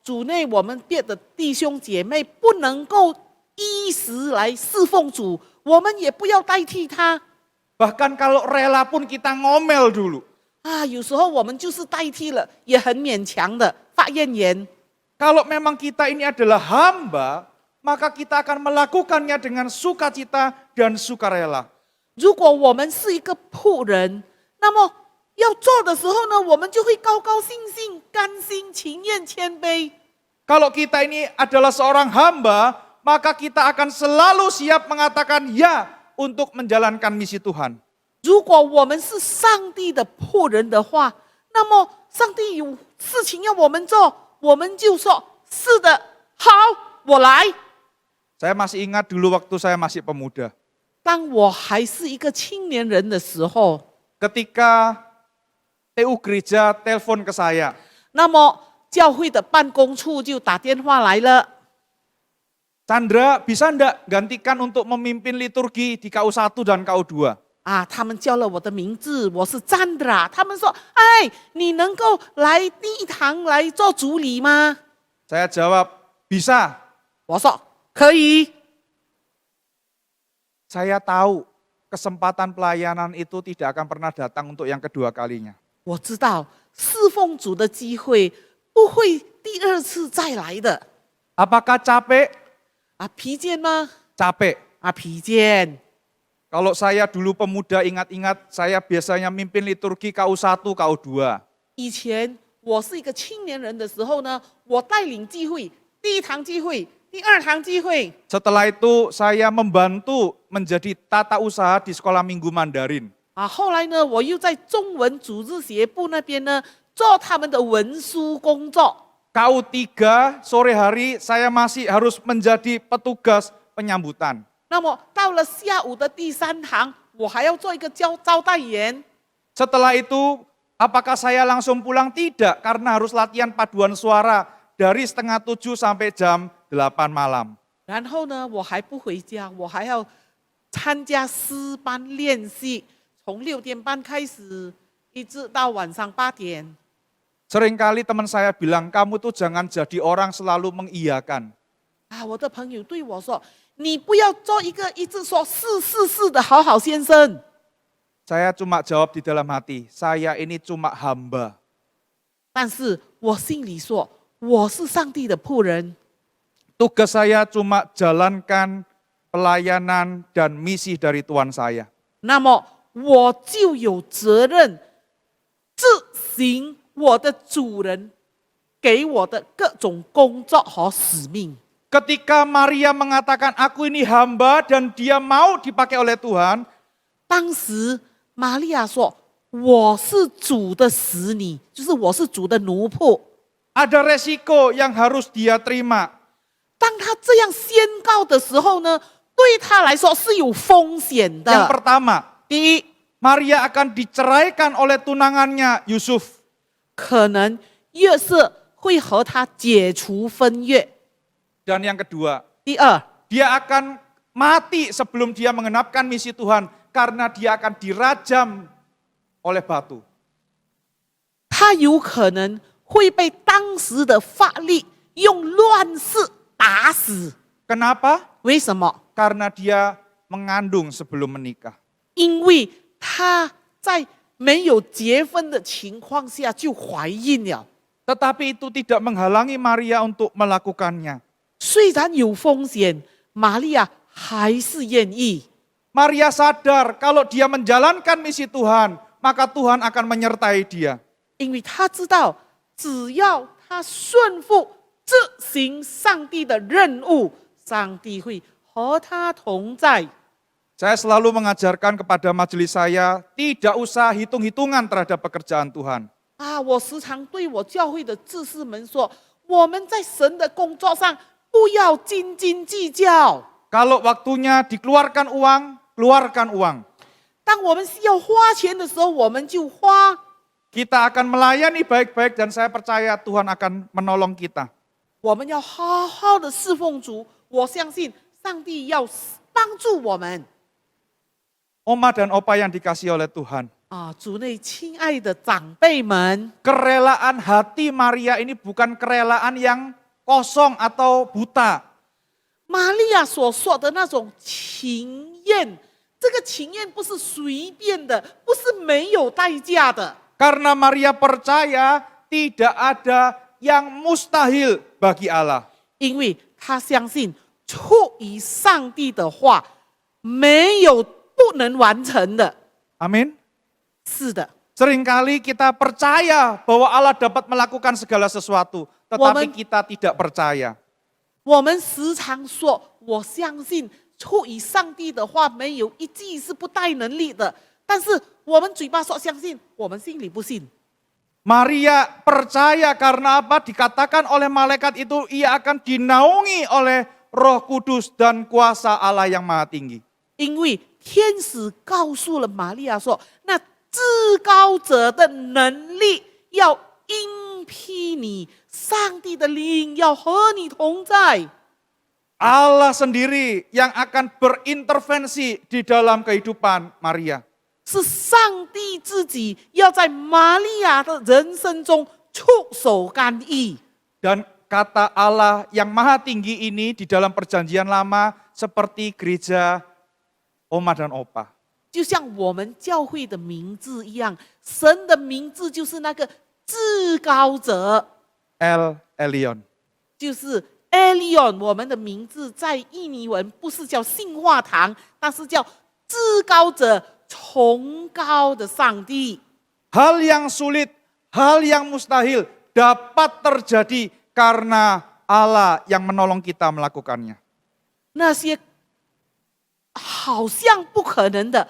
主内我们别的弟兄姐妹不能够依时来侍奉主，我们也不要代替他。 Bahkan kalau rela pun kita ngomel dulu. 啊，有时候我们就是代替了，也很勉强的发怨言。 Kalau memang kita ini adalah hamba, maka kita akan melakukannya dengan sukacita dan sukarela. 如果我们是一个仆人，那么要做的时候呢，我们就会高高兴兴、甘心情愿、谦卑。 Kalau kita ini adalah seorang hamba, maka kita akan selalu siap mengatakan ya untuk menjalankan misi Tuhan. 如果我们是上帝的仆人的话，那么上帝有事情要我们做，我们就说是的，好，我来。 Saya masih ingat dulu waktu saya masih pemuda. 当我还是一个青年人的时候， Ketika TU gereja telepon ke saya, 那么教会的办公处就打电话来了。 Chandra bisa enggak gantikan untuk memimpin liturgi di KU1 dan KU2? 啊，他们叫了我的名字，我是詹德拉。他们说：“哎，你能够来第一堂来做主礼吗 Saya jawab, bisa.？” 我说：“可以。” Saya tahu kesempatan pelayanan itu tidak akan pernah datang untuk yang kedua kalinya. 我知道侍奉主的机会不会第二次再来的。 Apakah capek? 啊，疲倦吗？ Capek. 啊，疲倦。 Kalau saya dulu pemuda ingat-ingat, saya biasanya mimpin liturgi KU1, KU2. 以前我是一个青年人的时候呢，我带领聚会，第一堂聚会，第二堂聚会。 Setelah itu saya membantu menjadi tata usaha di sekolah minggu Mandarin. 啊，后来呢，我又在中文组织学部那边呢做他们的文书工作。KU3 sore hari saya masih harus menjadi petugas penyambutan. 那么到了下午的第3堂，我还要做一个招待员。 Setelah itu, apakah saya langsung pulang? Tidak, karena harus latihan paduan suara dari setengah 7 sampai jam 8 malam. 然后呢，我还不回家，我还要参加诗班练习，从6点半开始，一直到晚上8点。 Seringkali teman saya bilang, kamu tuh jangan jadi orang selalu mengiyakan. 啊，我的朋友对我说：“你不要做一个一直说是是是的好好先生。” Saya cuma jawab di dalam hati, saya ini cuma hamba. 但是我心里说，我是上帝的仆人， Tugas saya cuma jalankan pelayanan dan misi dari Tuhan saya. 那么我就有责任执行我的主人给我的各种工作和使命。 Ketika Maria mengatakan, aku ini hamba dan dia mau dipakai oleh Tuhan, 当时玛利亚说：“我是主的使女，就是我是主的奴仆。” ada resiko yang harus dia terima. 当他这样宣告的时候呢，对他来说是有风险 Yang 的。 pertama, 第一， Maria akan diceraikan oleh tunangannya Yusuf. 可能约瑟会和他解除婚约； Dan yang kedua, 第二， dia akan mati sebelum dia mengenapkan misi Tuhan karena dia akan dirajam oleh batu. 他有可能会被当时的法律用乱世打死。 Kenapa? 为什么？ Karena dia mengandung sebelum menikah. 因为他在没有结婚的情况下就怀孕了。 Tetapi itu tidak menghalangi Maria untuk melakukannya. 虽然有风险，玛利亚还是愿意。 Maria sadar kalau dia menjalankan misi Tuhan, maka Tuhan akan menyertai dia. 因为他知道，只要他顺服执行上帝的任务，上帝会和他同在。 Saya selalu mengajarkan kepada majelis saya, tidak usah hitung-hitungan terhadap pekerjaan Tuhan. 啊，我时常对我教会的志士们说，我们在神的工作上不要斤斤计较。 Kalau waktunya dikeluarkan uang, keluarkan uang. 当我们需要花钱的时候，我们就花。 Kita akan melayani baik-baik dan saya percaya Tuhan akan menolong kita. 我们要好好的侍奉主，我相信上帝要帮助我们。 Oma dan opa yang dikasihi oleh Tuhan. 啊，主内亲爱的长辈们， Kerelaan hati Maria ini bukan kerelaan yang kosong atau buta. 玛利亚所说的那种情愿，这个情愿不是随便的，不是没有代价的。 Karena Maria percaya tidak ada yang mustahil bagi Allah. 因为他相信出于上帝的话，没有不能完成的。 Amin. 是的， Seringkali kita percaya bahwa Allah dapat melakukan segala sesuatu, tetapi kita tidak percaya. 我们时常说，我相信出于上帝的话，没有一句是不带能力的。但是我们嘴巴说相信，我们心里不信。 Maria percaya karena apa? Dikatakan oleh malaikat itu ia akan dinaungi oleh Roh Kudus dan kuasa Allah yang Maha Tinggi. 因为天使告诉了玛利亚说，那至高者的能力要应披你，上帝的灵要和你同在。 Allah sendiri yang akan berintervensi di dalam kehidupan Maria. 是上帝自己要在玛利亚的人生中出手干预。 Dan kata Allah yang Maha Tinggi ini di dalam perjanjian lama seperti gereja Oma dan Opa. 就像我们教会的名字一样，神的名字就是那个至高者， El Elyon. 就是 Elion。我们的名字在印尼文不是叫信化堂，但是叫至高者，崇高的上帝。 Hal yang sulit, hal yang mustahil dapat terjadi karena Allah yang menolong kita melakukannya. 那些好像不可能的、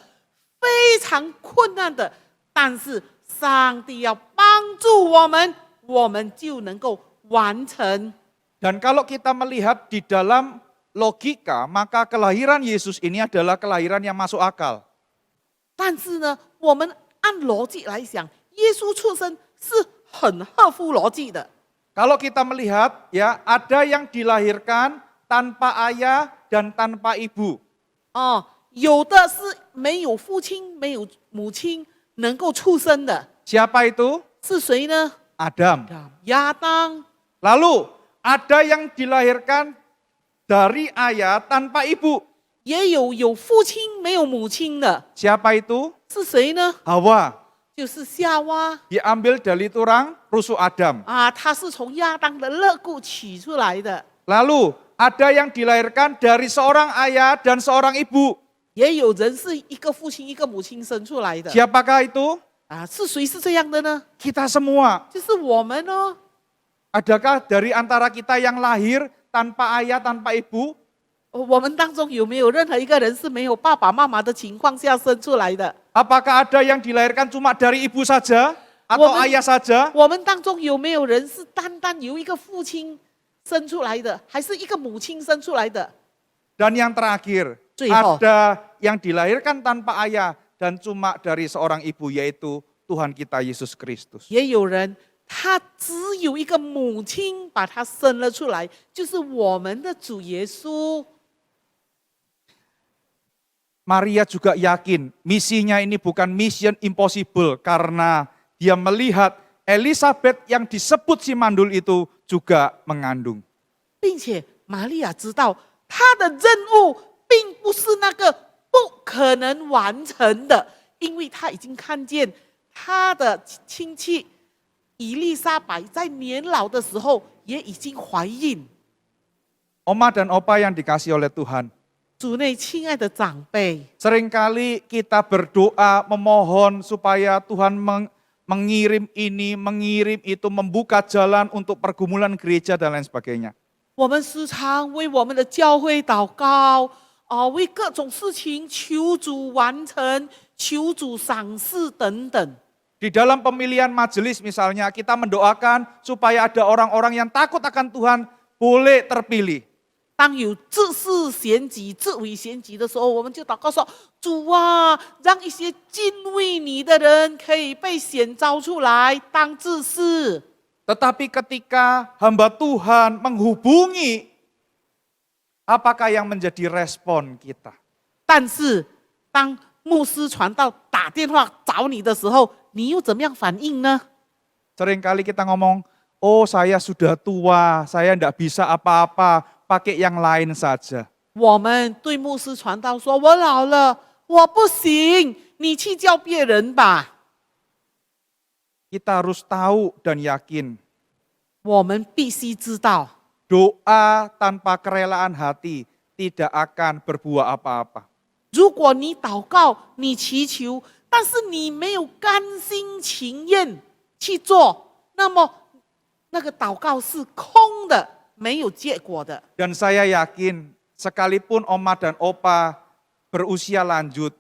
非常困难的，但是上帝要帮助我们，我们就能够完成。 Dan kalau kita melihat di dalam logika, maka kelahiran Yesus ini adalah kelahiran yang masuk akal. 但是呢，我们按逻辑来想，耶稣出生是很合乎逻辑的。 Kalau kita melihat ya, ada yang dilahirkan tanpa ayah dan tanpa ibu. 哦，有的是没有父亲、没有母亲能够出生的， Siapa itu? 是谁呢？ Adam. 亚当。 Lalu ada yang dilahirkan dari ayah tanpa ibu. 也有父亲没有母亲的， Siapa itu? 是谁呢？ Hawa. 就是夏娃 Diambil dari tulang rusuk Adam. 啊，她是从亚当的肋骨取出来的。 Lalu ada yang dilahirkan dari seorang ayah dan seorang ibu. 也有人是一个父亲一个母亲生出来的 Siapakah itu? 啊，是谁是这样的呢？ Kita semua. 就是我们哦。 Adakah dari antara kita yang lahir tanpa ayah, tanpa ibu? 我们当中有没有任何一个人是没有爸爸妈妈的情况下生出来的？ Apakah ada yang dilahirkan cuma dari ibu saja atau Woman- ayah saja? 我们当中有没有人是单单由一个父亲生出来的，还是一个母亲生出来的？ Dan yang terakhir, 最后 ada yang dilahirkan tanpa ayah dan cuma dari seorang ibu, yaitu Tuhan kita Yesus Kristus. 也有人他只有一个母亲把他生了出来，就是我们的主耶稣。 Maria juga yakin misinya ini bukan mission impossible karena dia melihat Elizabeth yang disebut si mandul itu juga mengandung. 并且玛利亚知道她的任务并不是那个不可能完成的，因为她已经看见她的亲戚以利沙白在年老的时候也已经怀孕。 Oma dan opa yang dikasih oleh Tuhan. 主内亲爱的长辈， Seringkali kita berdoa memohon supaya Tuhan mengirim ini, mengirim itu, membuka jalan untuk pergumulan gereja dan lain sebagainya. 我们时常为我们的教会祷告，为各种事情求主完成、求主赏赐等等。 Di dalam pemilihan majelis misalnya kita mendoakan supaya ada orang-orang yang takut akan Tuhan boleh terpilih. 当有自视贤己、自为贤己的时候，我们就祷告说：“主啊，让一些敬畏你的人可以被选召出来当自视。” Tetapi ketika hamba Tuhan menghubungi, apakah yang menjadi respon kita? 但是当牧师传道打电话找你的时候，你又怎么样反应呢？ Seringkali kita ngomong, oh saya sudah tua, saya tidak bisa apa-apa, pakai yang lain saja. 我们对牧师传道说：“我老了，我不行，你去叫别人吧。” Kita harus tahu dan yakin, 我们必须知道， doa tanpa kerelaan hati tidak akan berbuah apa-apa. 如果你祷告、你祈求，但是你没有甘心情愿去做，那么那个祷告是空的，没有结果的。 Dan saya yakin, sekalipun oma dan opa berusia lanjut,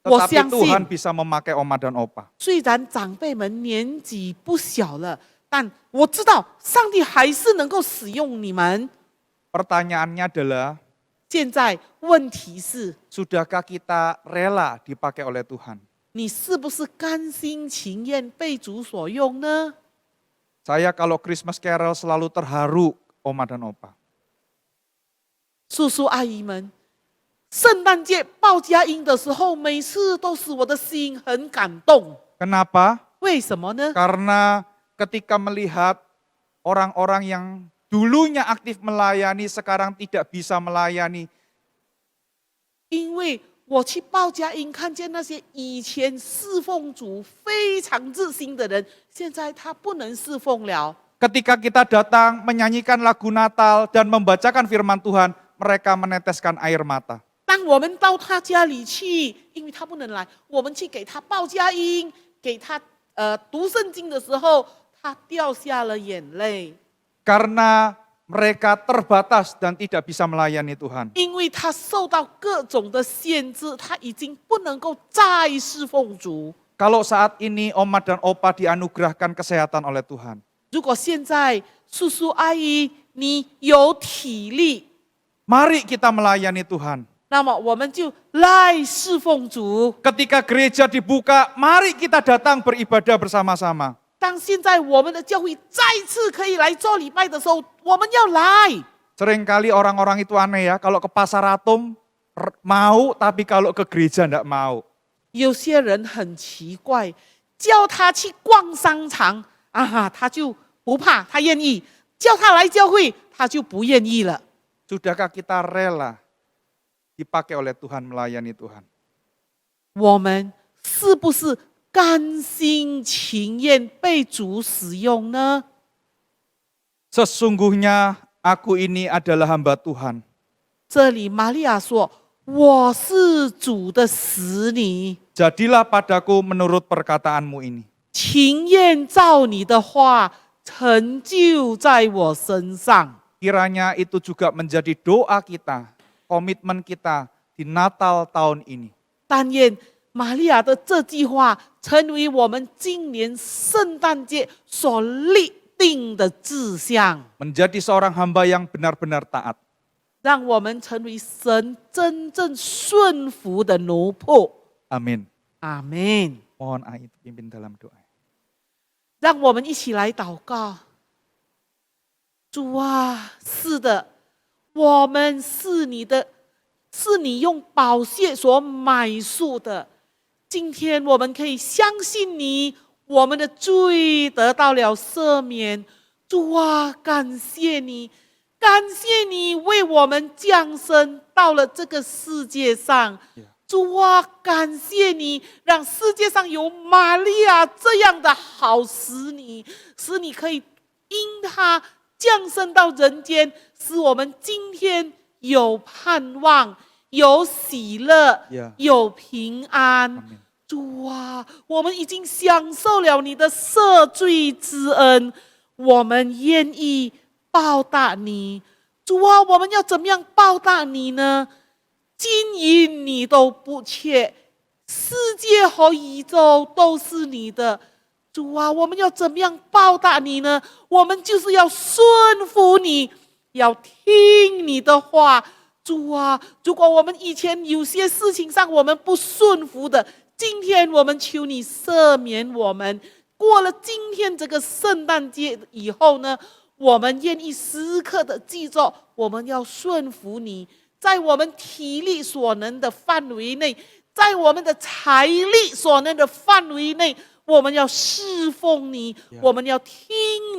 tetapi Siang Tuhan sin. bisa memakai oma dan opa. 虽然长辈们年纪不小了，但我知道上帝还是能够使用你们。 Pertanyaannya adalah, 现在问题是， sudahkah kita rela dipakai oleh Tuhan? 你是不是甘心情愿被主所用呢？ Saya kalau Christmas Carol selalu terharu, oma dan opa. 叔叔阿姨们，圣诞节报佳音的时候，每次都使我的心很感动。 Kenapa? 为什么呢？ Karena ketika melihat orang-orang yang dulunya aktif melayani, sekarang tidak bisa melayani. 因为我去报佳音，看见那些以前侍奉主非常热心的人，现在他不能侍奉了。 Ketika kita datang menyanyikan lagu Natal dan membacakan firman Tuhan, mereka meneteskan air mata. 当我们到他家里去，因为他不能来，我们去给他报佳音，给他读圣经的时候，他掉下了眼泪， Karena mereka terbatas dan tidak bisa melayani Tuhan. 因为他受到各种的限制，他已经不能够再侍奉主。 Kalau saat ini oma dan opa dianugerahkan kesehatan oleh Tuhan, 如果现在叔叔阿姨你有体力， Mari kita melayani Tuhan. 那么我们就来侍奉主。 Ketika gereja dibuka, mari kita datang beribadah bersama-sama. 当现在我们的教会再次可以来做礼拜的时候，我们要来。 Seringkali orang-orang itu aneh ya, kalau ke pasar atom mau, tapi kalau ke gereja enggak mau. 有些人很奇怪，叫他去逛商场啊，他就不怕，他愿意；叫他来教会，他就不愿意了。 Sudahkah kita rela dipakai oleh Tuhan melayani Tuhan? 我们是不是甘心情愿被主使用呢？ Sesungguhnya aku ini adalah hamba Tuhan. 这里玛利亚说：“我是主的使女， Jadilah padaku menurut perkataanmu ini. 情愿照你的话成就在我身上。” Kiranya itu juga menjadi doa kita, komitmen kita di Natal tahun ini. 但愿玛利亚的这句话成为我们今年圣诞节所立定的志向， Menjadi seorang hamba yang benar-benar taat. 让我们成为神真正顺服的奴仆。 Amin. 阿门。 Mohon ayat pimpin dalam doa. 让我们一起来祷告。主啊，是的，我们是你的，是你用宝血所买赎的。今天我们可以相信你，我们的罪得到了赦免。主啊，感谢你，感谢你为我们降生到了这个世界上。主啊，感谢你，让世界上有玛利亚这样的好使女，使你可以因她降生到人间，使我们今天有盼望，有喜乐， 有平安。 主啊，我们已经享受了你的赦罪之恩，我们愿意报答你。主啊，我们要怎么样报答你呢？金银你都不缺，世界和宇宙都是你的。主啊，我们要怎么样报答你呢？我们就是要顺服你，要听你的话。主啊，如果我们以前有些事情上我们不顺服的，今天我们求你赦免我们。过了今天这个圣诞节以后呢，我们愿意时刻的记住，我们要顺服你，在我们体力所能的范围内，在我们的财力所能的范围内，我们要侍奉你，我们要听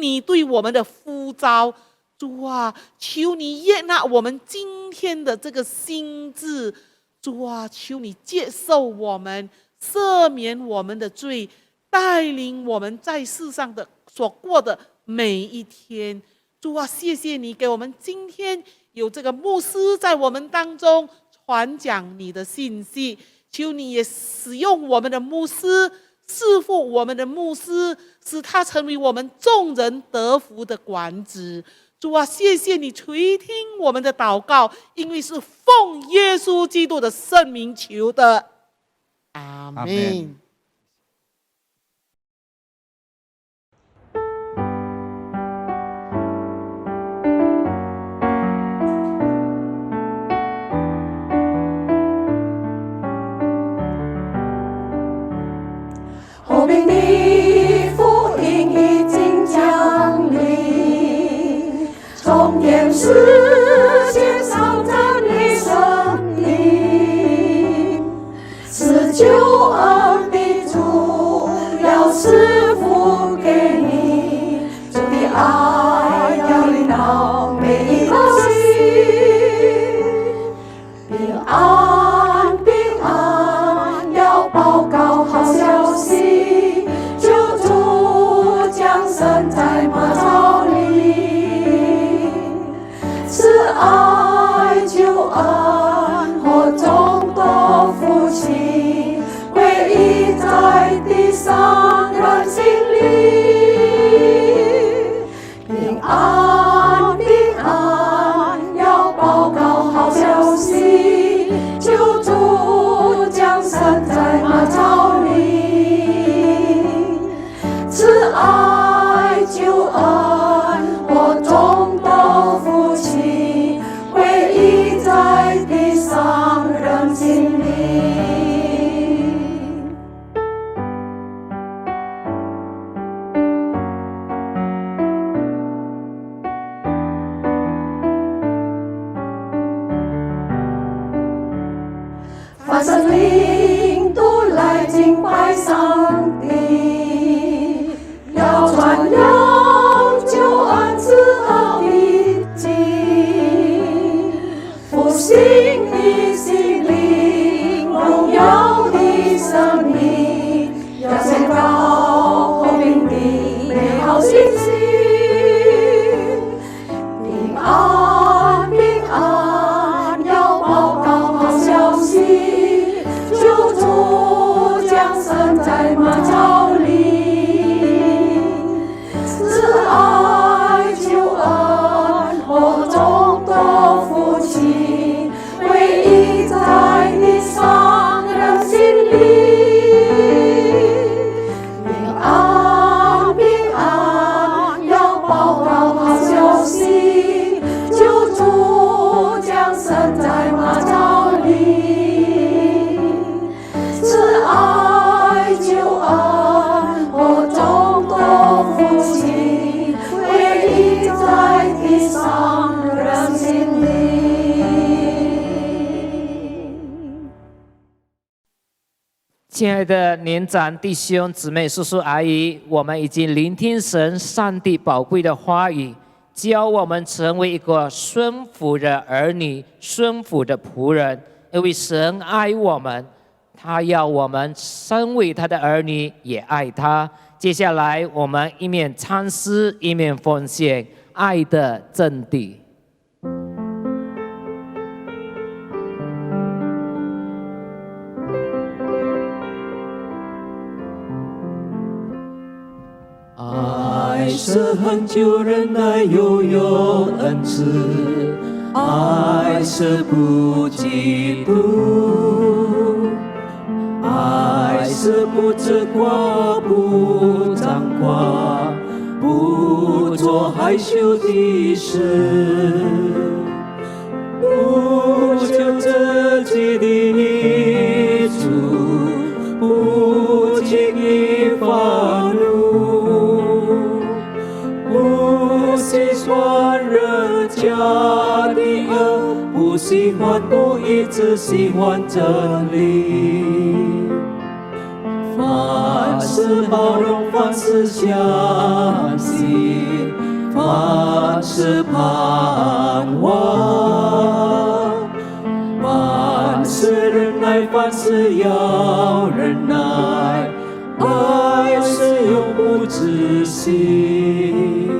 你对我们的呼召。主啊，求你悦纳我们今天的这个心志。主啊，求你接受我们，赦免我们的罪，带领我们在世上的所过的每一天。主啊，谢谢你给我们今天有这个牧师在我们当中传讲你的信息，求你也使用我们的牧师，赐福我们的牧师，使他成为我们众人得福的管子。主啊，谢谢你垂听我们的祷告，因为是奉耶稣基督的圣名求的，阿门。 Amin. 后面的福音已经降临，从天使线上站立生灵，是救恩的主要赐福给你，主的爱要临到每一颗心，平安平安要报告好消息，救主降生在马槽里，慈爱救恩和众多福气归依在地上人心里，平安平安要报告好消息，救主降生在马槽里，慈爱救恩和把生灵都来敬拜上帝，要传扬救恩慈爱的经，复兴的心灵，荣耀的生命，要宣告和平的美好信息。平安平安，要报告好消息，救主降生在马槽里，慈爱救恩和众多父亲，唯一在地上人心里。平安平安，要报告好消息，救主降生在马槽里，慈爱救恩和众多父亲，唯一在地上人心里。亲爱的年长弟兄姊妹、叔叔阿姨，我们已经聆听神上帝宝贵的话语，教我们成为一个顺服的儿女、顺服的仆人。因为神爱我们，他要我们身为他的儿女，也爱他。接下来，我们一面唱诗，一面奉献爱的真谛。爱是恒久忍耐，又有恩慈；爱是不嫉妒，爱是不自夸，不张狂，不做害羞的事，不求自己的益处，不轻易发怒，不喜欢人家的恶，不喜欢不义，只喜欢真理。凡事包容，凡事相信，凡事盼望，凡事忍耐，凡事要忍耐，爱是永不止息。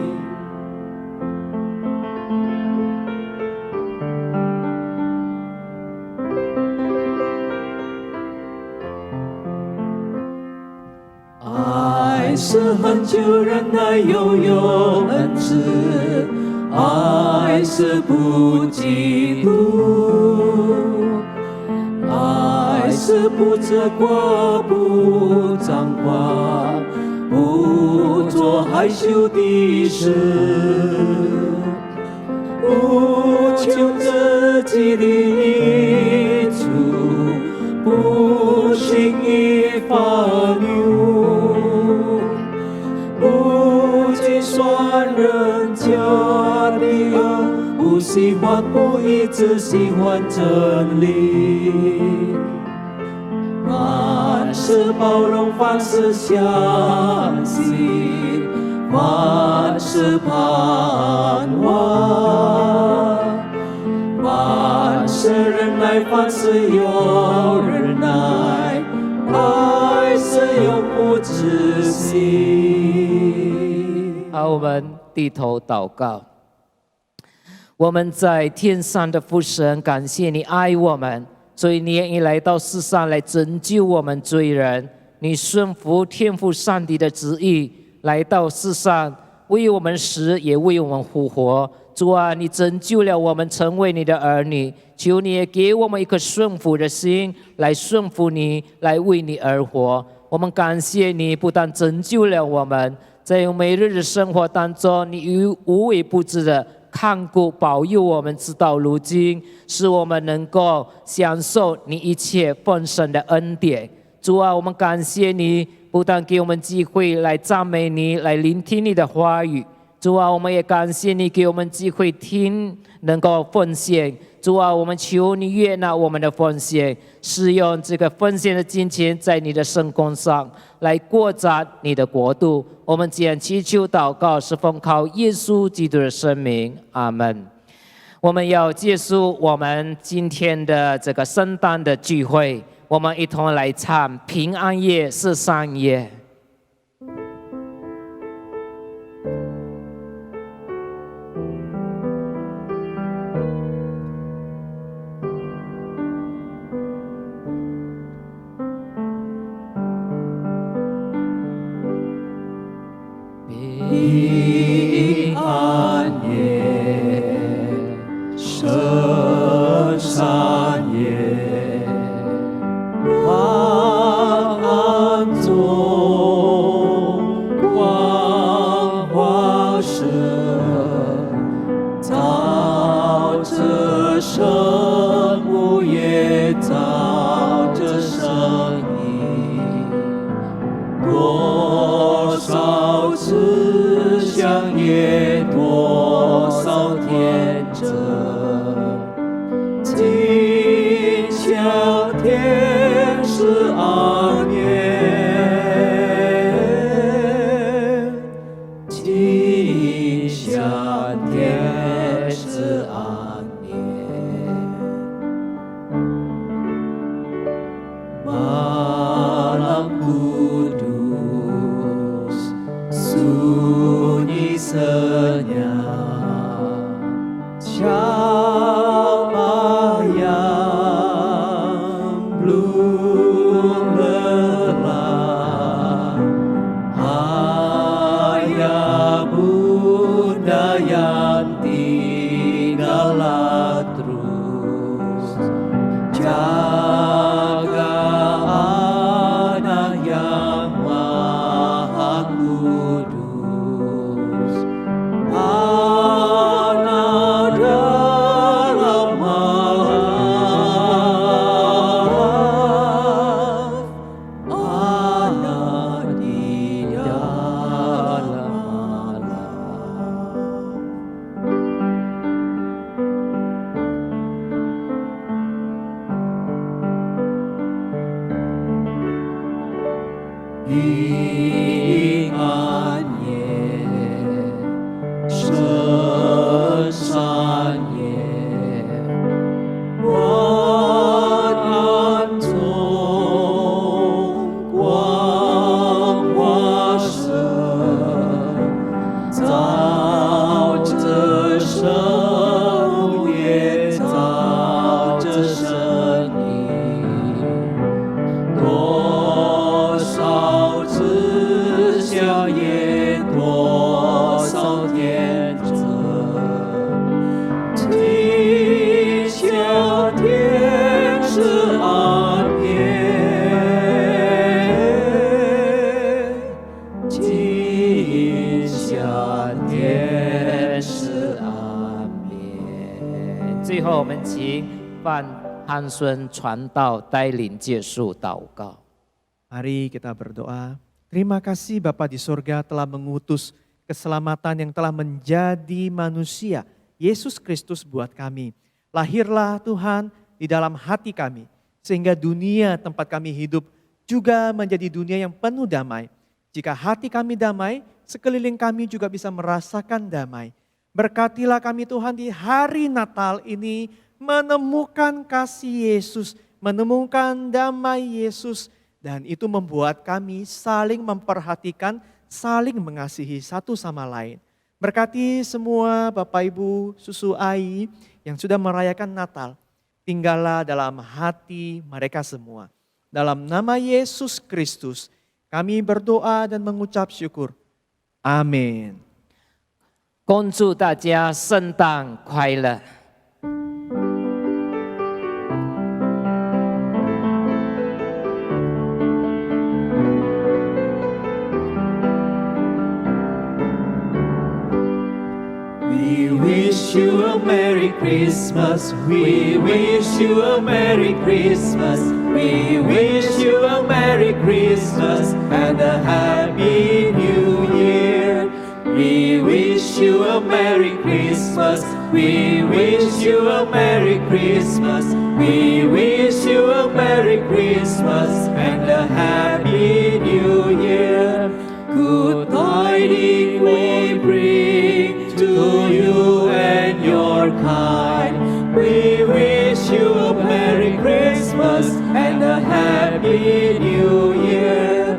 爱是恒久忍耐，又有恩慈；爱是不嫉妒，爱是不责怪，不张狂，不做害羞的事，不求自己的益处，不轻易发怒，不计算人家的恶，不喜欢不义，只喜欢真理。凡事包容，凡事相信，凡事盼望，凡事忍耐，凡事有忍耐，爱是永不止息。好，我们低头祷告。我们在天上的父神，感谢你爱我们，所以你也来到世上来拯救我们罪人。你顺服天父上帝的旨意，来到世上，为我们死，也为我们复活。主啊，你拯救了我们，成为你的儿女。求你也给我们一颗顺服的心，来顺服你，来为你而活。我们感谢你，不但拯救了我们，在每日的生活当中，你无微不至的看顾保佑我们，直到如今，使我们能够享受你一切丰盛的恩典。主啊，我们感谢你，不但给我们机会来赞美你，来聆听你的话语，主啊，我们也感谢你给我们机会听，能够奉献。主啊，我们求你悦纳我们的奉献，使用这个奉献的金钱在你的圣工上，来扩展你的国度。我们这样祈求祷告，是奉靠耶稣基督的圣名，阿门。我们要结束我们今天的这个圣诞的聚会，我们一同来唱平安夜是善夜。平安夜，圣善夜，万安中光华射，照着圣母也照着圣婴，多少次想也多少天真，今宵天是安夜，今宵天是安夜。Malam kudus sunyi senyap, siapa yang belum lelah? Ayah bunda yang tinggallah terus, jaga anak yang maha kudus, anak dalam maaf, anak di dalam maaf. Ingat ye, sesan ye, wan antong quang hoa sơ, zao zhe sheng ye, zao zhe sheng yi, 多少次想也多少天真，今宵天是安夜，今宵天是安夜。最后，我们请范汉孙传道带领结束祷告。 Mari kita berdoa. Terima kasih Bapa di sorga telah mengutus keselamatan yang telah menjadi manusia. Yesus Kristus buat kami. Lahirlah Tuhan di dalam hati kami. Sehingga dunia tempat kami hidup juga menjadi dunia yang penuh damai. Jika hati kami damai, sekeliling kami juga bisa merasakan damai. Berkatilah kami Tuhan di hari Natal ini menemukan kasih Yesus, menemukan damai Yesus. Dan itu membuat kami saling memperhatikan, saling mengasihi satu sama lain. Berkati semua Bapak Ibu Susu Ai yang sudah merayakan Natal. Tinggallah dalam hati mereka semua. Dalam nama Yesus Kristus kami berdoa dan mengucap syukur. Amin. 恭祝大家圣诞快乐！ We wish you a Merry Christmas. We wish you a Merry Christmas. We wish you a Merry Christmas and a Happy New Year. We wish wish you a Merry Christmas. We wish you a Merry Christmas. We wish you a Merry Christmas and a Happy New Year. Good tidings we bring to you and your kind. We wish you a Merry Christmas and a Happy New Year.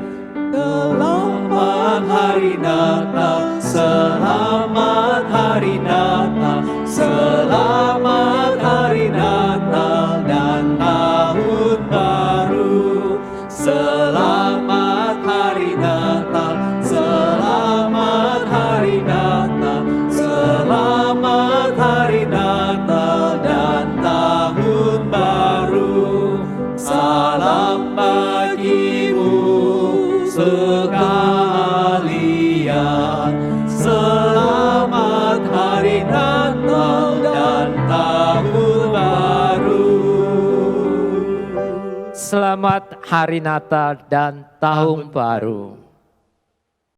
Selamat Hari Natal, Selamat Hari Natal, Selamat Hari Natal dan Tahun Baru. Selamat Hari Natal, Selamat Hari Natal, Selamat Hari Natal dan Tahun Baru. Salam bagimu sekalian. Selamat Hari Natal dan Tahun Baru. Selamat Hari Natal dan Tahun Baru.